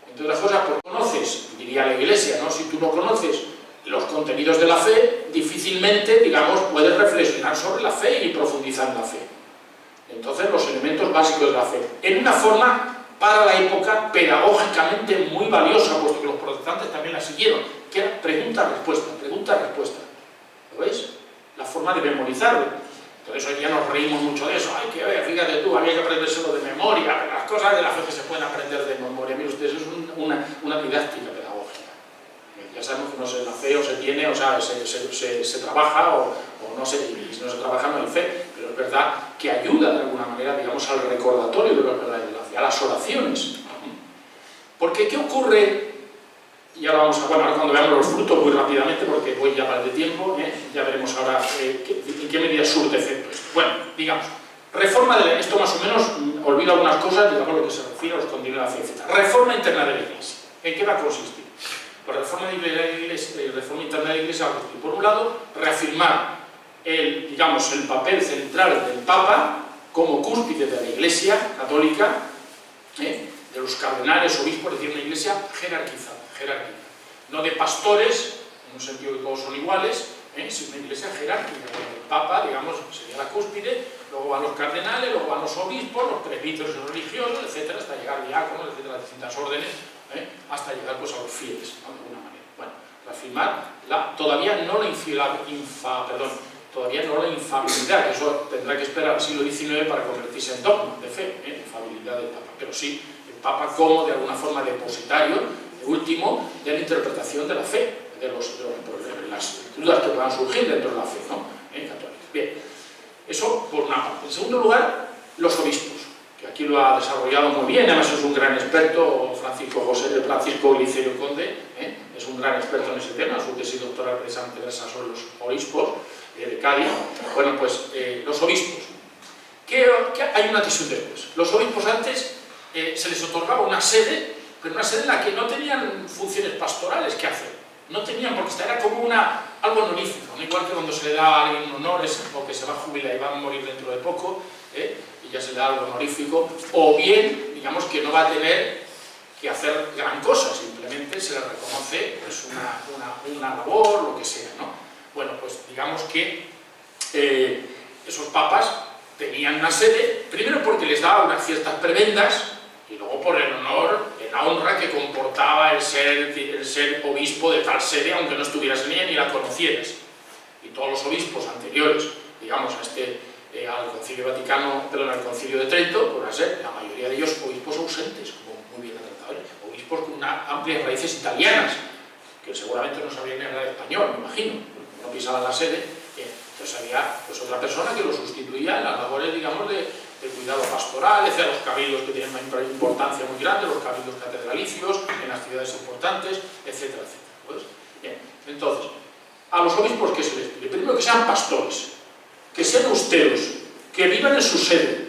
[SPEAKER 4] Entre otras cosas, pues conoces, diría la Iglesia, ¿no? Si tú no conoces los contenidos de la fe, difícilmente, digamos, puedes reflexionar sobre la fe y profundizar en la fe. Entonces, los elementos básicos de la fe, en una forma, para la época, pedagógicamente muy valiosa, puesto que los protestantes también la siguieron, que era pregunta-respuesta, pregunta-respuesta. ¿Lo veis? La forma de memorizarlo. Entonces hoy ya nos reímos mucho de eso. Ay, que oye, fíjate tú, había que aprendérselo de memoria, las cosas de la fe que se pueden aprender de memoria. Mire ustedes, eso es una didáctica pedagógica. Ya sabemos que no se la fe o se tiene, o sea, se trabaja o no se, y si no se trabaja no hay fe, pero es verdad que ayuda de alguna manera, digamos, al recordatorio de las verdades de la fe, a las oraciones. Porque, ¿qué ocurre? Y ahora vamos a, bueno, ahora cuando veamos los frutos muy rápidamente, porque voy ya para el tiempo, ya veremos ahora en qué medida surte efecto esto. Bueno, digamos, reforma de la, esto más o menos, olvido algunas cosas, digamos lo que se refiere a los contenidos de la fe, etc. Reforma interna de la Iglesia. ¿En qué va a consistir? Pues reforma interna de la Iglesia va a consistir, por un lado, reafirmar digamos, el papel central del Papa como cúspide de la Iglesia católica, de los cardenales, obispos, es decir, una Iglesia jerarquizada. No de pastores, en un sentido que todos son iguales, sino una iglesia jerárquica. El Papa, digamos, sería la cúspide, luego van los cardenales, luego van los obispos, los presbíteros religiosos, etcétera, hasta llegar a diáconos, etcétera, las distintas órdenes, hasta llegar pues, a los fieles, ¿no? De alguna manera. Bueno, reafirmar todavía no la infabilidad, que eso tendrá que esperar al siglo XIX para convertirse en dogma de fe, infabilidad del Papa, pero sí el Papa como de alguna forma depositario último de la interpretación de la fe, de las dudas que puedan surgir dentro de la fe, ¿no? Católica. Bien, eso por una parte. En segundo lugar, los obispos, que aquí lo ha desarrollado muy bien, además es un gran experto, Francisco Glicerio Conde, es un gran experto en ese tema, su tesis doctoral precisamente versa sobre los obispos de Cádiz. Bueno, pues los obispos. ¿Qué hay una tesis después? Los obispos antes se les otorgaba una sede, pero una sede en la que no tenían funciones pastorales que hacer. No tenían, porque era como algo honorífico, ¿no? Igual que cuando se le da a alguien honores, porque se va a jubilar y va a morir dentro de poco, y ya se le da algo honorífico, o bien, digamos que no va a tener que hacer gran cosa, simplemente se le reconoce pues, una labor, lo que sea, ¿no? Bueno, pues digamos que esos papas tenían una sede, primero porque les daba unas ciertas prebendas, y luego por el honor, la honra que comportaba el ser obispo de tal sede, aunque no estuvieras en ella ni la conocieras. Y todos los obispos anteriores, digamos, al Concilio Vaticano, perdón, al Concilio de Trento, por ser la mayoría de ellos obispos ausentes, como muy bien tratado, obispos con unas amplias raíces italianas, que seguramente no sabían ni hablar español, me imagino, porque no pisaban la sede. Entonces había pues, otra persona que lo sustituía en las labores, digamos, de cuidado pastoral, etc., los cabildos que tienen una importancia muy grande, los cabildos catedralicios, en las ciudades importantes, etcétera, etcétera. ¿Pues? Bien, entonces, a los obispos, ¿qué se les pide? Primero que sean pastores, que sean austeros, que vivan en su sede,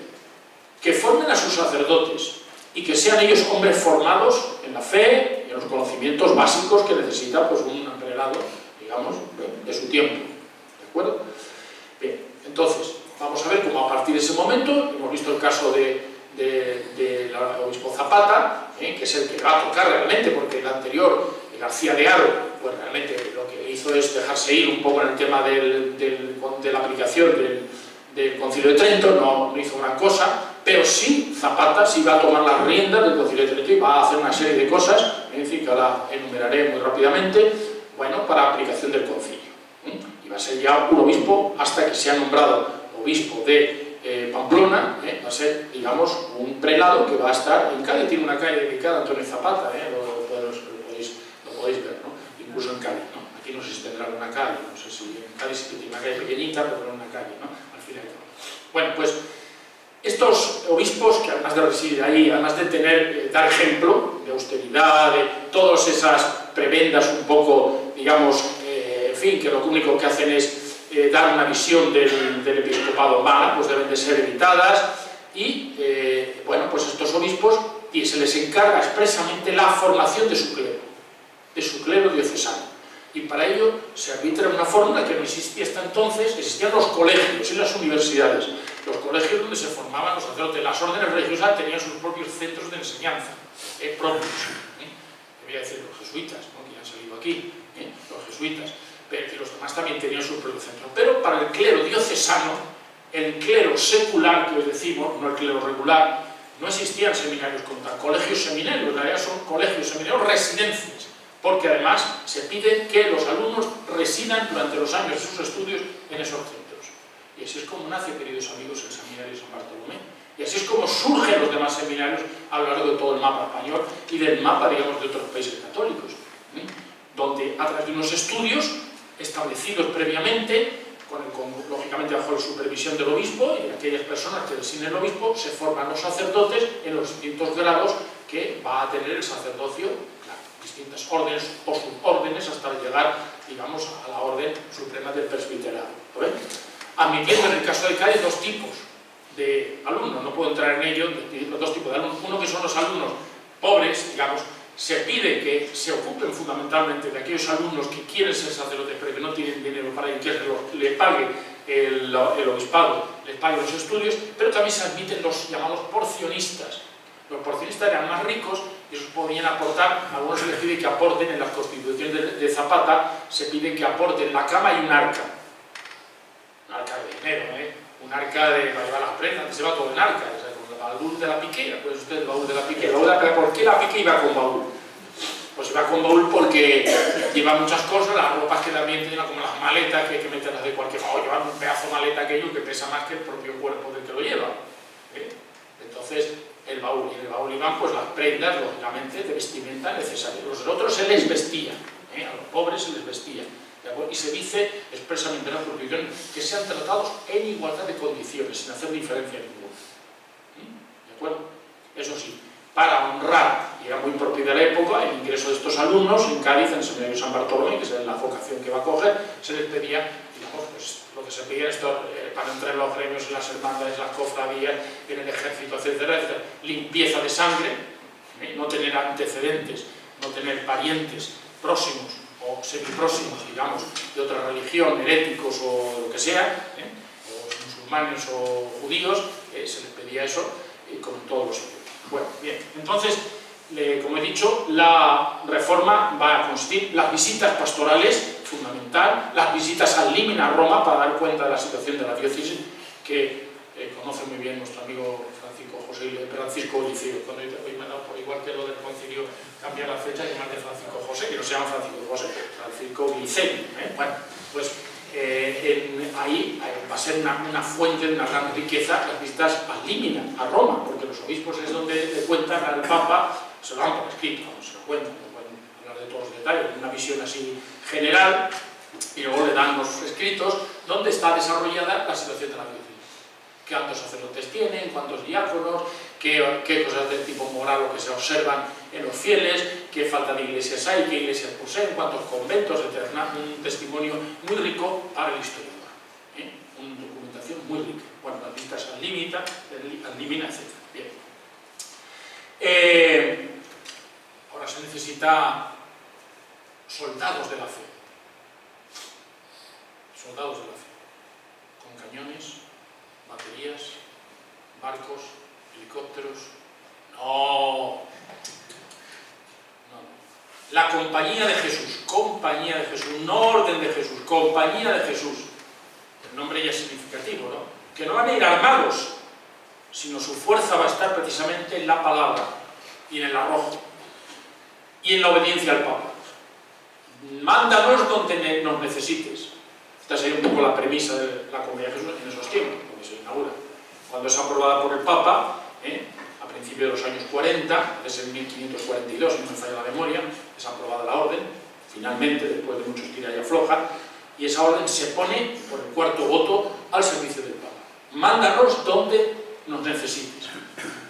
[SPEAKER 4] que formen a sus sacerdotes y que sean ellos hombres formados en la fe y en los conocimientos básicos que necesita pues, un prelado, digamos, de su tiempo. ¿De acuerdo? Bien, entonces, vamos a ver cómo a partir de ese momento, hemos visto el caso del obispo Zapata, que es el que va a tocar realmente, porque el anterior, García de Haro, pues realmente lo que hizo es dejarse ir un poco en el tema de la aplicación del Concilio de Trento, no hizo gran cosa, pero sí, Zapata sí va a tomar las riendas del Concilio de Trento y va a hacer una serie de cosas, en fin, que ahora enumeraré muy rápidamente, bueno, para aplicación del concilio. Y va a ser ya un obispo hasta que sea nombrado obispo de Pamplona, va a ser, digamos, un prelado que va a estar en Cádiz. Tiene una calle dedicada a Antonio Zapata, lo podéis ver, ¿no? Incluso en Cádiz, ¿no? Aquí no sé si tendrá una calle, no sé si en Cádiz sí que tiene una calle pequeñita, pero una calle, ¿no? Al final. Bueno, pues estos obispos, que además de residir ahí, además de dar ejemplo de austeridad, de todas esas prebendas un poco, digamos, en fin, que lo único que hacen es dar una visión del episcopado mala, pues deben de ser evitadas, y bueno, pues estos obispos se les encarga expresamente la formación de su clero diocesano. Y para ello se arbitra una fórmula que no existía hasta entonces. Existían los colegios y las universidades, los colegios donde se formaban los sacerdotes. Las órdenes religiosas tenían sus propios centros de enseñanza, propios. Voy a decir los jesuitas, ¿no? Que ya han salido aquí, los jesuitas, pero que los demás también tenían sus propios centros. Pero para el clero diocesano, el clero secular, que os decimos, no el clero regular, no existían seminarios como tal. Colegios seminarios, en realidad son colegios seminarios residencias, porque además se pide que los alumnos residan durante los años de sus estudios en esos centros. Y así es como nace, queridos amigos, el Seminario de San Bartolomé. Y así es como surgen los demás seminarios a lo largo de todo el mapa español y del mapa, digamos, de otros países católicos, donde a través de unos estudios establecidos previamente, lógicamente bajo la supervisión del obispo y de aquellas personas que designen el obispo, se forman los sacerdotes en los distintos grados que va a tener el sacerdocio, distintas órdenes o subórdenes, hasta llegar, digamos, a la orden suprema del presbiterado. Admitiendo en el caso de Cádiz dos tipos de alumnos, no puedo entrar en ello, los dos tipos de alumnos. Uno que son los alumnos pobres, digamos, se pide que se ocupen fundamentalmente de aquellos alumnos que quieren ser sacerdotes pero que no tienen dinero para ir, que le pague el obispado, les pague los estudios, pero también se admiten los llamados porcionistas. Los porcionistas eran más ricos y esos podían aportar, a algunos se les pide que aporten en la Constitución de Zapata, se pide que aporten la cama y un arca de dinero, un arca para llevar las prendas, antes se va todo en arca, o sea, con el baúl de la piquera, pues usted el baúl de la piquera. ¿Por qué la piquera iba con baúl? Pues iba con baúl porque lleva muchas cosas, las ropas que también tienen como las maletas que hay que meterlas de cualquier forma, llevar un pedazo de maleta aquello que pesa más que el propio cuerpo del que lo lleva. Entonces, el baúl, y en el baúl iban pues las prendas, lógicamente, de vestimenta necesarias. Los otros se les vestía, a los pobres se les vestía. Y se dice expresamente en la Constitución que sean tratados en igualdad de condiciones, sin hacer diferencia ninguna. ¿De acuerdo? Eso sí, para honrar, y era muy propio de la época, el ingreso de estos alumnos en Cádiz, en el Seminario de San Bartolomé, que es la vocación que va a coger, se les pedía, digamos, pues lo que se pedía esto, para entrar en los gremios, en las hermandades, las cofradías, en el ejército, etcétera, etcétera, limpieza de sangre, no tener antecedentes, no tener parientes próximos o semipróximos, digamos, de otra religión, heréticos o lo que sea, o musulmanes o judíos, se les pedía eso con todos los idiomas. Bueno, bien, entonces, como he dicho, la reforma va a consistir en las visitas pastorales, fundamental, las visitas al Límina a Roma para dar cuenta de la situación de la diócesis, que conoce muy bien nuestro amigo Francisco Liceo. Cuando hoy me ha dado por igual que lo del concilio cambiar la fecha y llamar de Francisco José, que no se llama Francisco José, Francisco Liceo. Bueno, pues ahí va a ser una fuente de una gran riqueza las visitas al Límina, a Roma, porque los obispos es donde le cuentan al Papa, se lo dan por escrito, se lo cuentan, no pueden hablar de todos los detalles, una visión así general, y luego le dan los escritos donde está desarrollada la situación de la diócesis. ¿Cuántos sacerdotes tienen? ¿Cuántos diáconos? ¿Qué cosas del tipo moral o que se observan en los fieles? ¿Qué falta de iglesias hay? ¿Qué iglesias poseen? ¿Cuántos conventos? Etcétera. Un testimonio muy rico para el historiador. Una documentación muy rica. Bueno, las vistas al Límina, etc. Bien. Ahora se necesita soldados de la fe. Soldados de la fe. Con cañones, baterías, barcos, helicópteros. No. La compañía de Jesús, no orden de Jesús, compañía de Jesús. El nombre ya es significativo, ¿no? Que no van a ir armados, sino su fuerza va a estar precisamente en la palabra y en el arrojo y en la obediencia al Papa. Mándanos donde nos necesites. Esta sería un poco la premisa de la Compañía de Jesús en esos tiempos, cuando se inaugura. Cuando es aprobada por el Papa, a principios de los años 40, es en 1542, si no me falla la memoria, es aprobada la orden, finalmente, después de muchos tira y afloja, y esa orden se pone, por el cuarto voto, al servicio del Papa. Mándanos donde nos necesites.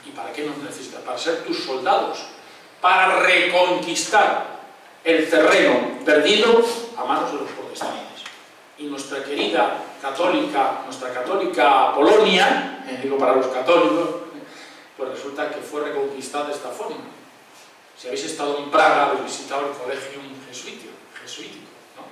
[SPEAKER 4] ¿Y para qué nos necesitas? Para ser tus soldados, para reconquistar el terreno perdido a manos de los protestantes. Y nuestra querida católica, nuestra católica Polonia, digo para los católicos, pues resulta que fue reconquistada de esta forma. Si habéis estado en Praga, habéis visitado el Colegium Jesuítico, ¿no?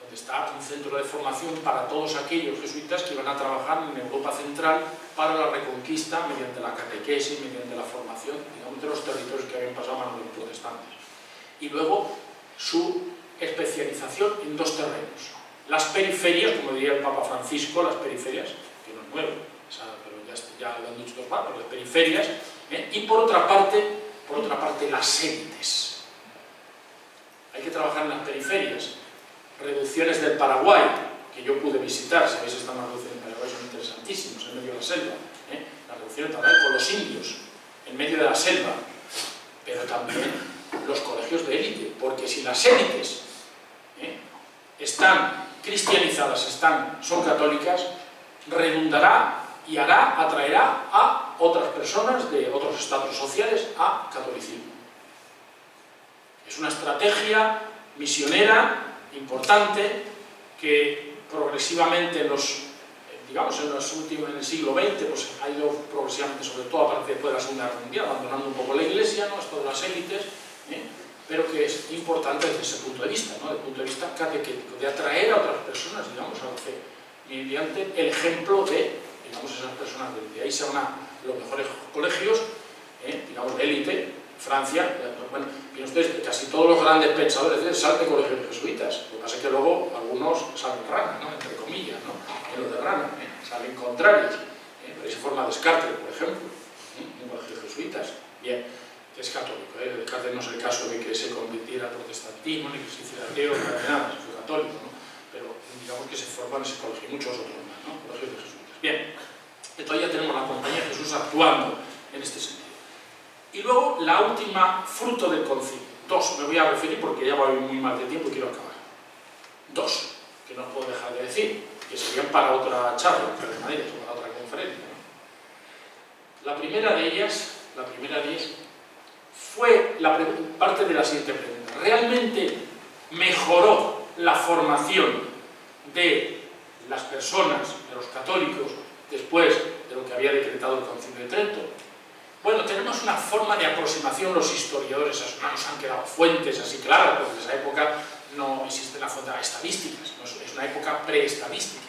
[SPEAKER 4] Donde está un centro de formación para todos aquellos jesuitas que iban a trabajar en Europa Central para la reconquista mediante la catequesis, mediante la formación, digamos, de los territorios que habían pasado a manos de los protestantes. Y luego su especialización en dos terrenos. Las periferias, como diría el Papa Francisco, las periferias, que no es nuevo, pero ya lo han dicho los papas, las periferias, y por otra parte las élites. Hay que trabajar en las periferias. Reducciones del Paraguay, que yo pude visitar, si habéis estado en las reducciones del Paraguay, son interesantísimos, en medio de la selva. Las reducciones del Paraguay con los indios, en medio de la selva, pero también los colegios de élite, porque si las élites están cristianizadas, son católicas, redundará y atraerá a otras personas de otros estatus sociales a catolicismo. Es una estrategia misionera importante que progresivamente en el siglo XX pues, ha ido progresivamente, sobre todo a partir después de la Segunda Guerra Mundial, abandonando un poco la Iglesia, ¿no? Esto de las élites, pero que es importante desde ese punto de vista, ¿no? Desde el punto de vista catequético, de atraer a otras personas, digamos, a la fe, mediante el ejemplo de, digamos, esas personas. De ahí se van a los mejores colegios, digamos, de élite, Francia. Bueno, y ustedes, casi todos los grandes pensadores salen de colegios jesuitas. Lo que pasa es que luego algunos salen rana, ¿no? Entre comillas, ¿no? En los de rana, salen contrarios. Pero ahí se forma Descartes, por ejemplo, en colegios jesuitas. Bien. Es católico, Descartes no es el caso de que se convirtiera al protestantismo, ni que se hiciera ateo, ni nada, fue católico, ¿no? Pero digamos que se forman en ese colegio, y muchos otros más, ¿no? Colegios de jesuitas. Bien, entonces ya tenemos la Compañía de Jesús actuando en este sentido. Y luego la última fruto del concilio. Dos, me voy a referir porque ya voy muy mal de tiempo y quiero acabar. Dos, que no puedo dejar de decir, que serían para otra charla, para otra conferencia, ¿no? La primera de ellas fue parte de la siguiente pregunta. ¿Realmente mejoró la formación de las personas, de los católicos, después de lo que había decretado el Concilio de Trento? Bueno, tenemos una forma de aproximación, los historiadores no nos han quedado fuentes así claras, porque en esa época no existen las fuentes estadísticas, ¿no? Es una época preestadística,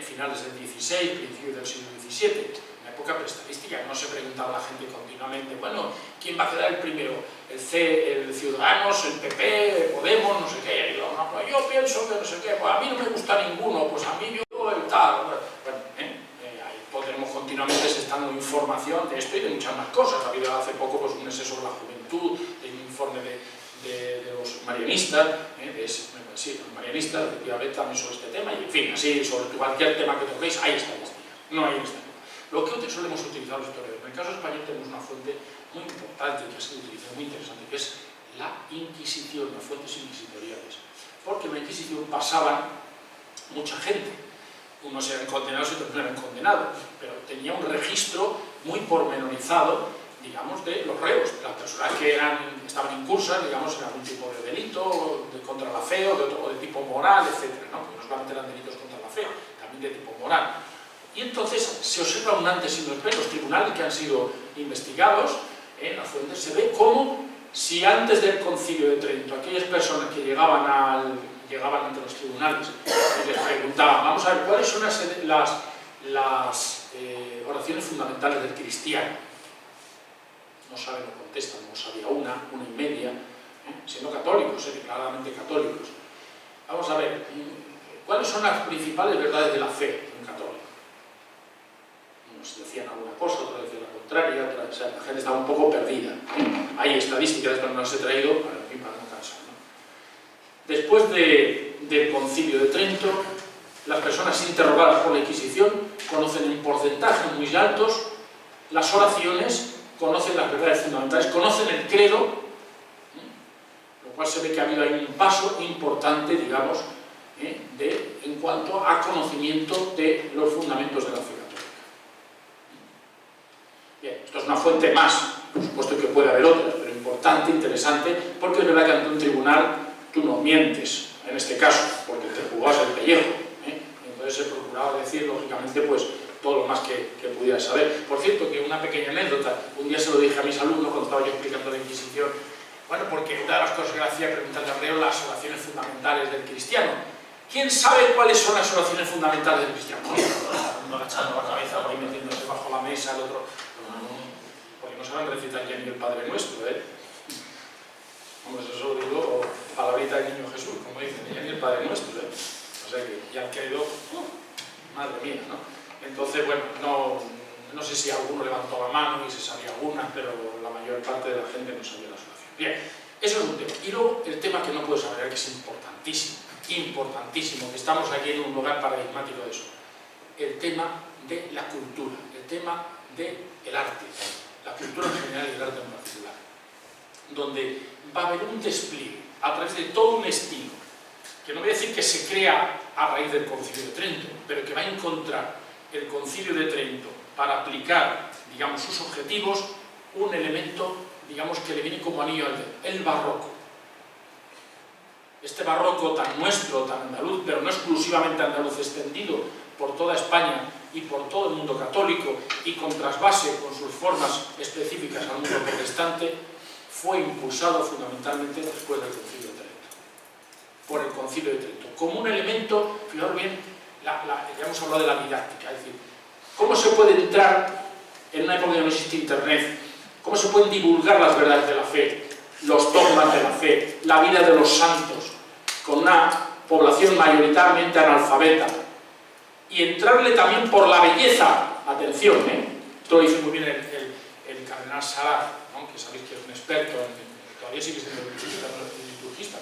[SPEAKER 4] finales del XVI, principios del siglo XVII. Época preestadística, no se preguntaba a la gente continuamente, bueno, ¿quién va a quedar el primero? ¿El Ciudadanos, el PP, Podemos, no sé qué? Y yo, no, pues yo pienso que no sé qué, pues a mí no me gusta ninguno, pues a mí yo el tal. Bueno, ahí podremos continuamente dando información de esto y de muchas más cosas. Ha habido hace poco pues, un essay sobre la juventud, un informe de los marianistas, sí, los marianistas, efectivamente, también sobre este tema, y en fin, así, sobre cualquier tema que toquéis, ahí está, no hay esta. Lo que solemos utilizar los historiadores. En el caso español tenemos una fuente muy importante que ha sido utilizada, muy interesante, que es la Inquisición, las fuentes inquisitoriales. Porque en la Inquisición pasaban mucha gente. Unos eran condenados y otros no eran condenados, pero tenía un registro muy pormenorizado, digamos, de los reos, las personas que estaban incursas, digamos, en algún tipo de delito, contra la fe o de tipo moral, etc., ¿no? Porque no solamente eran delitos contra la fe, también de tipo moral. Y entonces se observa un antes y un después. Los tribunales que han sido investigados, en las fuentes se ve como si antes del Concilio de Trento aquellas personas que llegaban ante los tribunales les preguntaban, vamos a ver, ¿cuáles son las oraciones fundamentales del cristiano. No saben o contestan, no sabía una y media, siendo católicos, declaradamente católicos. Vamos a ver, ¿cuáles son las principales verdades de la fe en católico? Unos decían alguna cosa, otros decían la contraria, o sea, la gente estaba un poco perdida. Hay estadísticas, pero no las he traído para no cansar, ¿no? Después del Concilio de Trento, las personas interrogadas por la Inquisición conocen en porcentajes muy altos las oraciones, conocen las verdades fundamentales, conocen el credo, lo cual se ve que ha habido ahí un paso importante, digamos, en cuanto a conocimiento de los fundamentos de la fe católica. Bien, esto es una fuente más, por supuesto que puede haber otras, pero importante, interesante, porque es verdad que ante un tribunal tú no mientes, en este caso, porque te jugabas el pellejo, entonces se procuraba decir, lógicamente, pues todo lo más que pudiera saber. Por cierto, que una pequeña anécdota, un día se lo dije a mis alumnos cuando estaba yo explicando la Inquisición, bueno, porque una de las cosas que hacía preguntarle a Reo las oraciones fundamentales del cristiano. ¿Quién sabe cuáles son las oraciones fundamentales del cristiano? Uno agachando la cabeza, por ahí metiéndose bajo la mesa, el otro... porque no saben recitar ya ni el Padre Nuestro, Hombre, eso lo digo, palabrita del Niño Jesús, como dicen, ya ni el Padre Nuestro, O sea que ya han creído, madre mía, ¿no? Entonces, bueno, no sé si alguno levantó la mano y se sabía algunas, pero la mayor parte de la gente no sabía las oraciones. Bien, eso es un tema. Y luego el tema que no puedo saber, que es importantísimo, que estamos aquí en un lugar paradigmático de eso. El tema de la cultura, el tema del arte, la cultura en general y el arte en particular, donde va a haber un despliegue a través de todo un estilo, que no voy a decir que se crea a raíz del Concilio de Trento, pero que va a encontrar el Concilio de Trento para aplicar, digamos, sus objetivos, un elemento, digamos, que le viene como anillo al dedo, el barroco. Este barroco tan nuestro, tan andaluz, pero no exclusivamente andaluz, extendido por toda España y por todo el mundo católico y con trasvase con sus formas específicas al mundo protestante, fue impulsado fundamentalmente después del Concilio de Trento, por el Concilio de Trento, como un elemento, fijaros bien, ya hemos hablado de la didáctica, es decir, cómo se puede entrar en una época que no existe internet, cómo se pueden divulgar las verdades de la fe, los dogmas de la fe, la vida de los santos, con una población mayoritariamente analfabeta, y entrarle también por la belleza, atención, esto lo dice muy bien el cardenal Salat, ¿no? Que sabéis que es un experto, todavía sigue siendo liturgista,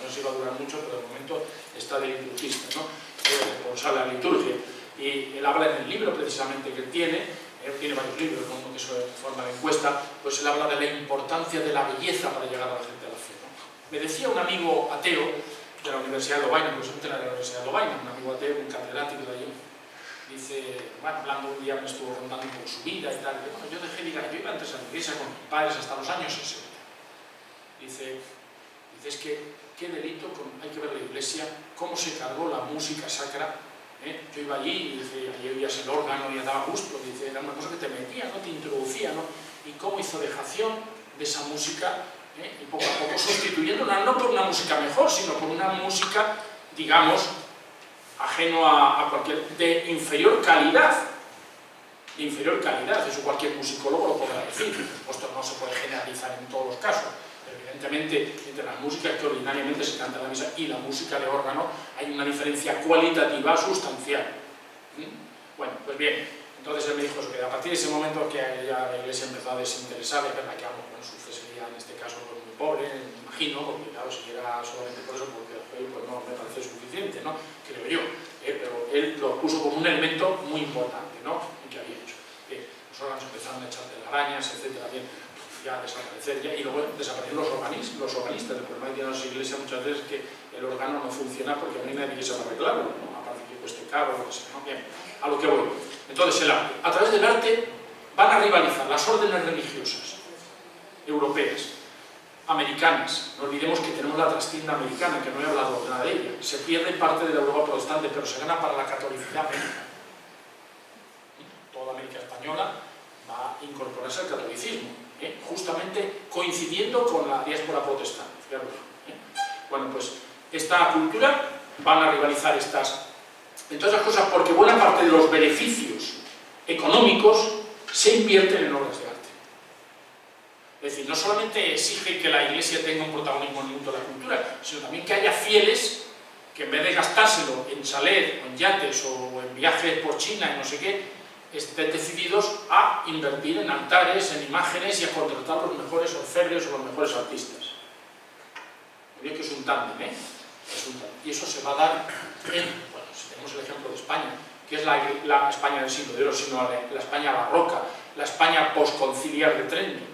[SPEAKER 4] no sé si va a durar mucho, pero de momento está de liturgista, ¿no? Responsable de la liturgia, y él habla en el libro precisamente que él tiene varios libros, ¿no? Que eso forma de encuesta, pues él habla de la importancia de la belleza para llegar a la gente a la fe, ¿no? Me decía un amigo ateo de la Universidad de Lovaina, pues de la Universidad de Lovaina, un amigo ateo, un catedrático de allí, dice, bueno, hablando un día me estuvo contando por su vida y tal, y bueno, yo dejé de ir, yo iba antes a la iglesia con mis padres hasta los años 60. Dice, es que, qué delito, hay que ver la iglesia, cómo se cargó la música sacra. Yo iba allí y dice, allí oías el órgano y daba gusto, dice, era una cosa que te metía, ¿no? Te introducía, ¿no? Y cómo hizo dejación de esa música, y poco a poco sustituyéndola no por una música mejor, sino por una música, digamos, ajeno a cualquier, de inferior calidad, eso cualquier musicólogo lo podrá decir. Esto no se puede generalizar en todos los casos. Evidentemente, entre las músicas que ordinariamente se cantan en la misa y la música de órgano hay una diferencia cualitativa sustancial. Bueno, pues bien, entonces él me dijo que a partir de ese momento que ya la iglesia empezó a desinteresar, es verdad que su fe sería en este caso pues, muy pobre, me imagino, porque claro, si era solamente por eso, porque pues no me parece suficiente, ¿no? Creo yo, pero él lo puso como un elemento muy importante, ¿no? Que había hecho. Los órganos empezaron a echar telarañas, etcétera, bien, ya a desaparecer, y luego desaparecieron los organistas. El problema que tiene las iglesias muchas veces es que el órgano no funciona porque no hay nadie que sepa arreglarlo, ¿no? Aparte que cueste caro o lo que sea, ¿no? Bien, a lo que voy. Entonces el arte. A través del arte van a rivalizar las órdenes religiosas europeas, americanas. No olvidemos que tenemos la trastienda americana, que no he hablado nada de ella. Se pierde parte de la Europa protestante, pero se gana para la catolicidad americana. Toda América española va a incorporarse al catolicismo, justamente coincidiendo con la diáspora protestante. Bueno, pues esta cultura van a rivalizar estas, entre otras cosas, porque buena parte de los beneficios económicos se invierten en obras de arte. Es decir, no solamente exige que la Iglesia tenga un protagonismo en el mundo de la cultura, sino también que haya fieles que en vez de gastárselo en chalet, o en yates, o en viajes por China y no sé qué, estén decididos a invertir en altares, en imágenes y a contratar los mejores orfebres o los mejores artistas. Muy bien que es un tándem, ¿eh? Es un tándem. Y eso se va a dar en, bueno, si tenemos el ejemplo de España, que es la España del siglo de oro, sino la España barroca, la España posconciliar de Trento.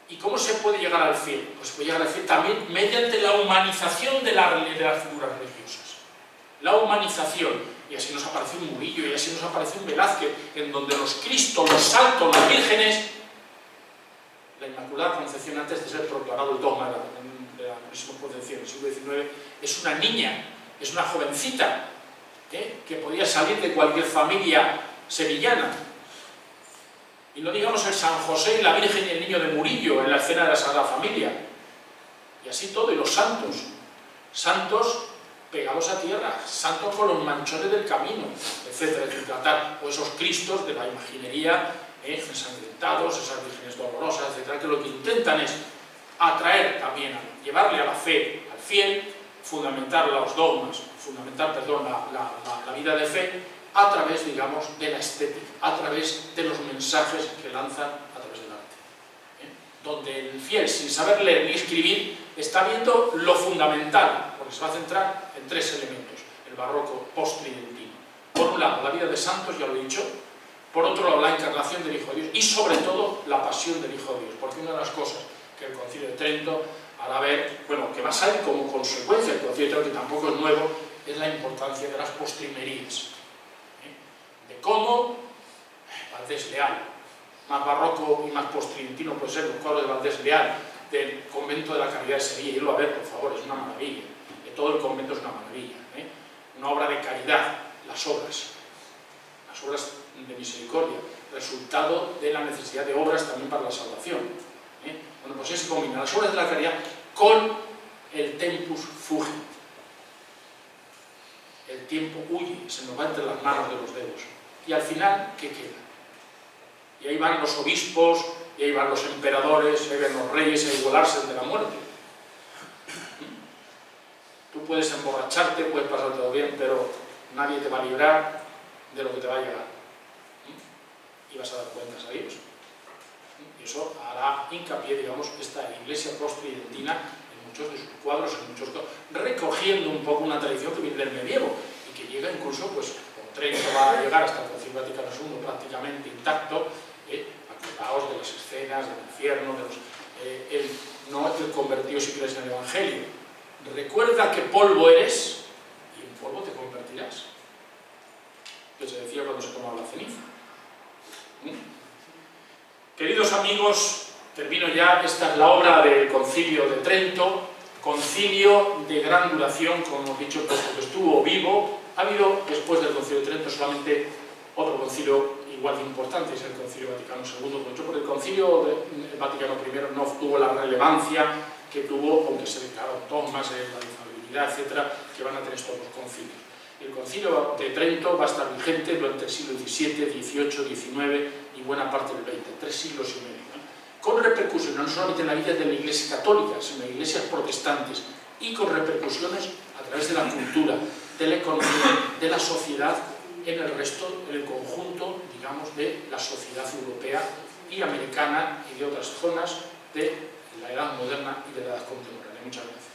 [SPEAKER 4] ¿Y cómo se puede llegar al fiel? Pues se puede llegar al fiel también mediante la humanización de las figuras religiosas. La humanización. Y así nos apareció un Murillo, y así nos apareció un Velázquez, en donde los Cristos, los santos, las vírgenes, la Inmaculada Concepción, antes de ser proclamado el dogma de la Purísima Concepción en el siglo XIX, es una niña, es una jovencita, que podía salir de cualquier familia sevillana. Y no digamos el San José y la Virgen y el niño de Murillo en la escena de la Sagrada Familia. Y así todo, y los santos. Santos pegados a tierra, santos con los manchones del camino, etcétera, etcétera. O esos cristos de la imaginería, ensangrentados, esas vírgenes dolorosas, etcétera, que lo que intentan es atraer también, llevarle a la fe, al fiel, fundamentar los dogmas, fundamentar, perdón, la vida de fe, a través, digamos, de la estética, a través de los mensajes que lanzan a través del arte. Donde el fiel, sin saber leer ni escribir, está viendo lo fundamental, porque se va a centrar en tres elementos, el barroco post-tridentino. Por un lado, la vida de santos, ya lo he dicho; por otro lado, la encarnación del Hijo de Dios, y sobre todo, la pasión del Hijo de Dios, porque una de las cosas que el Concilio de Trento hará ver, bueno, que va a salir como consecuencia del Concilio de Trento, que tampoco es nuevo, es la importancia de las postrimerías. Cómo Valdés Leal, más barroco y más post-tridentino puede ser los cuadros de Valdés Leal, del convento de la Caridad de Sevilla. Irlo a ver, por favor, es una maravilla. De todo el convento es una maravilla. Una obra de caridad, las obras de misericordia, resultado de la necesidad de obras también para la salvación. Bueno, pues eso se combina las obras de la caridad con el tempus fugit. El tiempo huye, se nos va entre las manos de los dedos. Y al final, ¿qué queda? Y ahí van los obispos, y ahí van los emperadores, y ahí van los reyes a igualarse de la muerte. Tú puedes emborracharte, puedes pasar todo bien, pero nadie te va a librar de lo que te va a llegar. Y vas a dar cuentas a Dios. Y eso hará hincapié, digamos, esta iglesia post-tridentina en muchos de sus cuadros, recogiendo un poco una tradición que viene del medievo y que llega incluso, pues, Trento va a llegar hasta el Concilio Vaticano II prácticamente intacto, acordaos de las escenas del infierno, no el convertido si crees en el Evangelio. Recuerda que polvo eres y en polvo te convertirás. Que se decía cuando se tomaba la ceniza. Queridos amigos, termino ya. Esta es la obra del Concilio de Trento, concilio de gran duración, como hemos dicho, puesto que estuvo vivo. Ha habido, después del Concilio de Trento, solamente otro concilio igual de importante, es el Concilio Vaticano II, porque el Concilio Vaticano I no tuvo la relevancia que tuvo, aunque se declararon dogmas, la infalibilidad, etcétera, que van a tener estos dos concilios. El Concilio de Trento va a estar vigente durante el siglo XVII, XVIII, XIX y buena parte del XX, 3 siglos y medio, con repercusiones no solamente en la vida de la Iglesia católica, sino en iglesias protestantes, y con repercusiones a través de la cultura, de la economía, de la sociedad, en el resto, en el conjunto, digamos, de la sociedad europea y americana y de otras zonas de la edad moderna y de la edad contemporánea. Muchas gracias.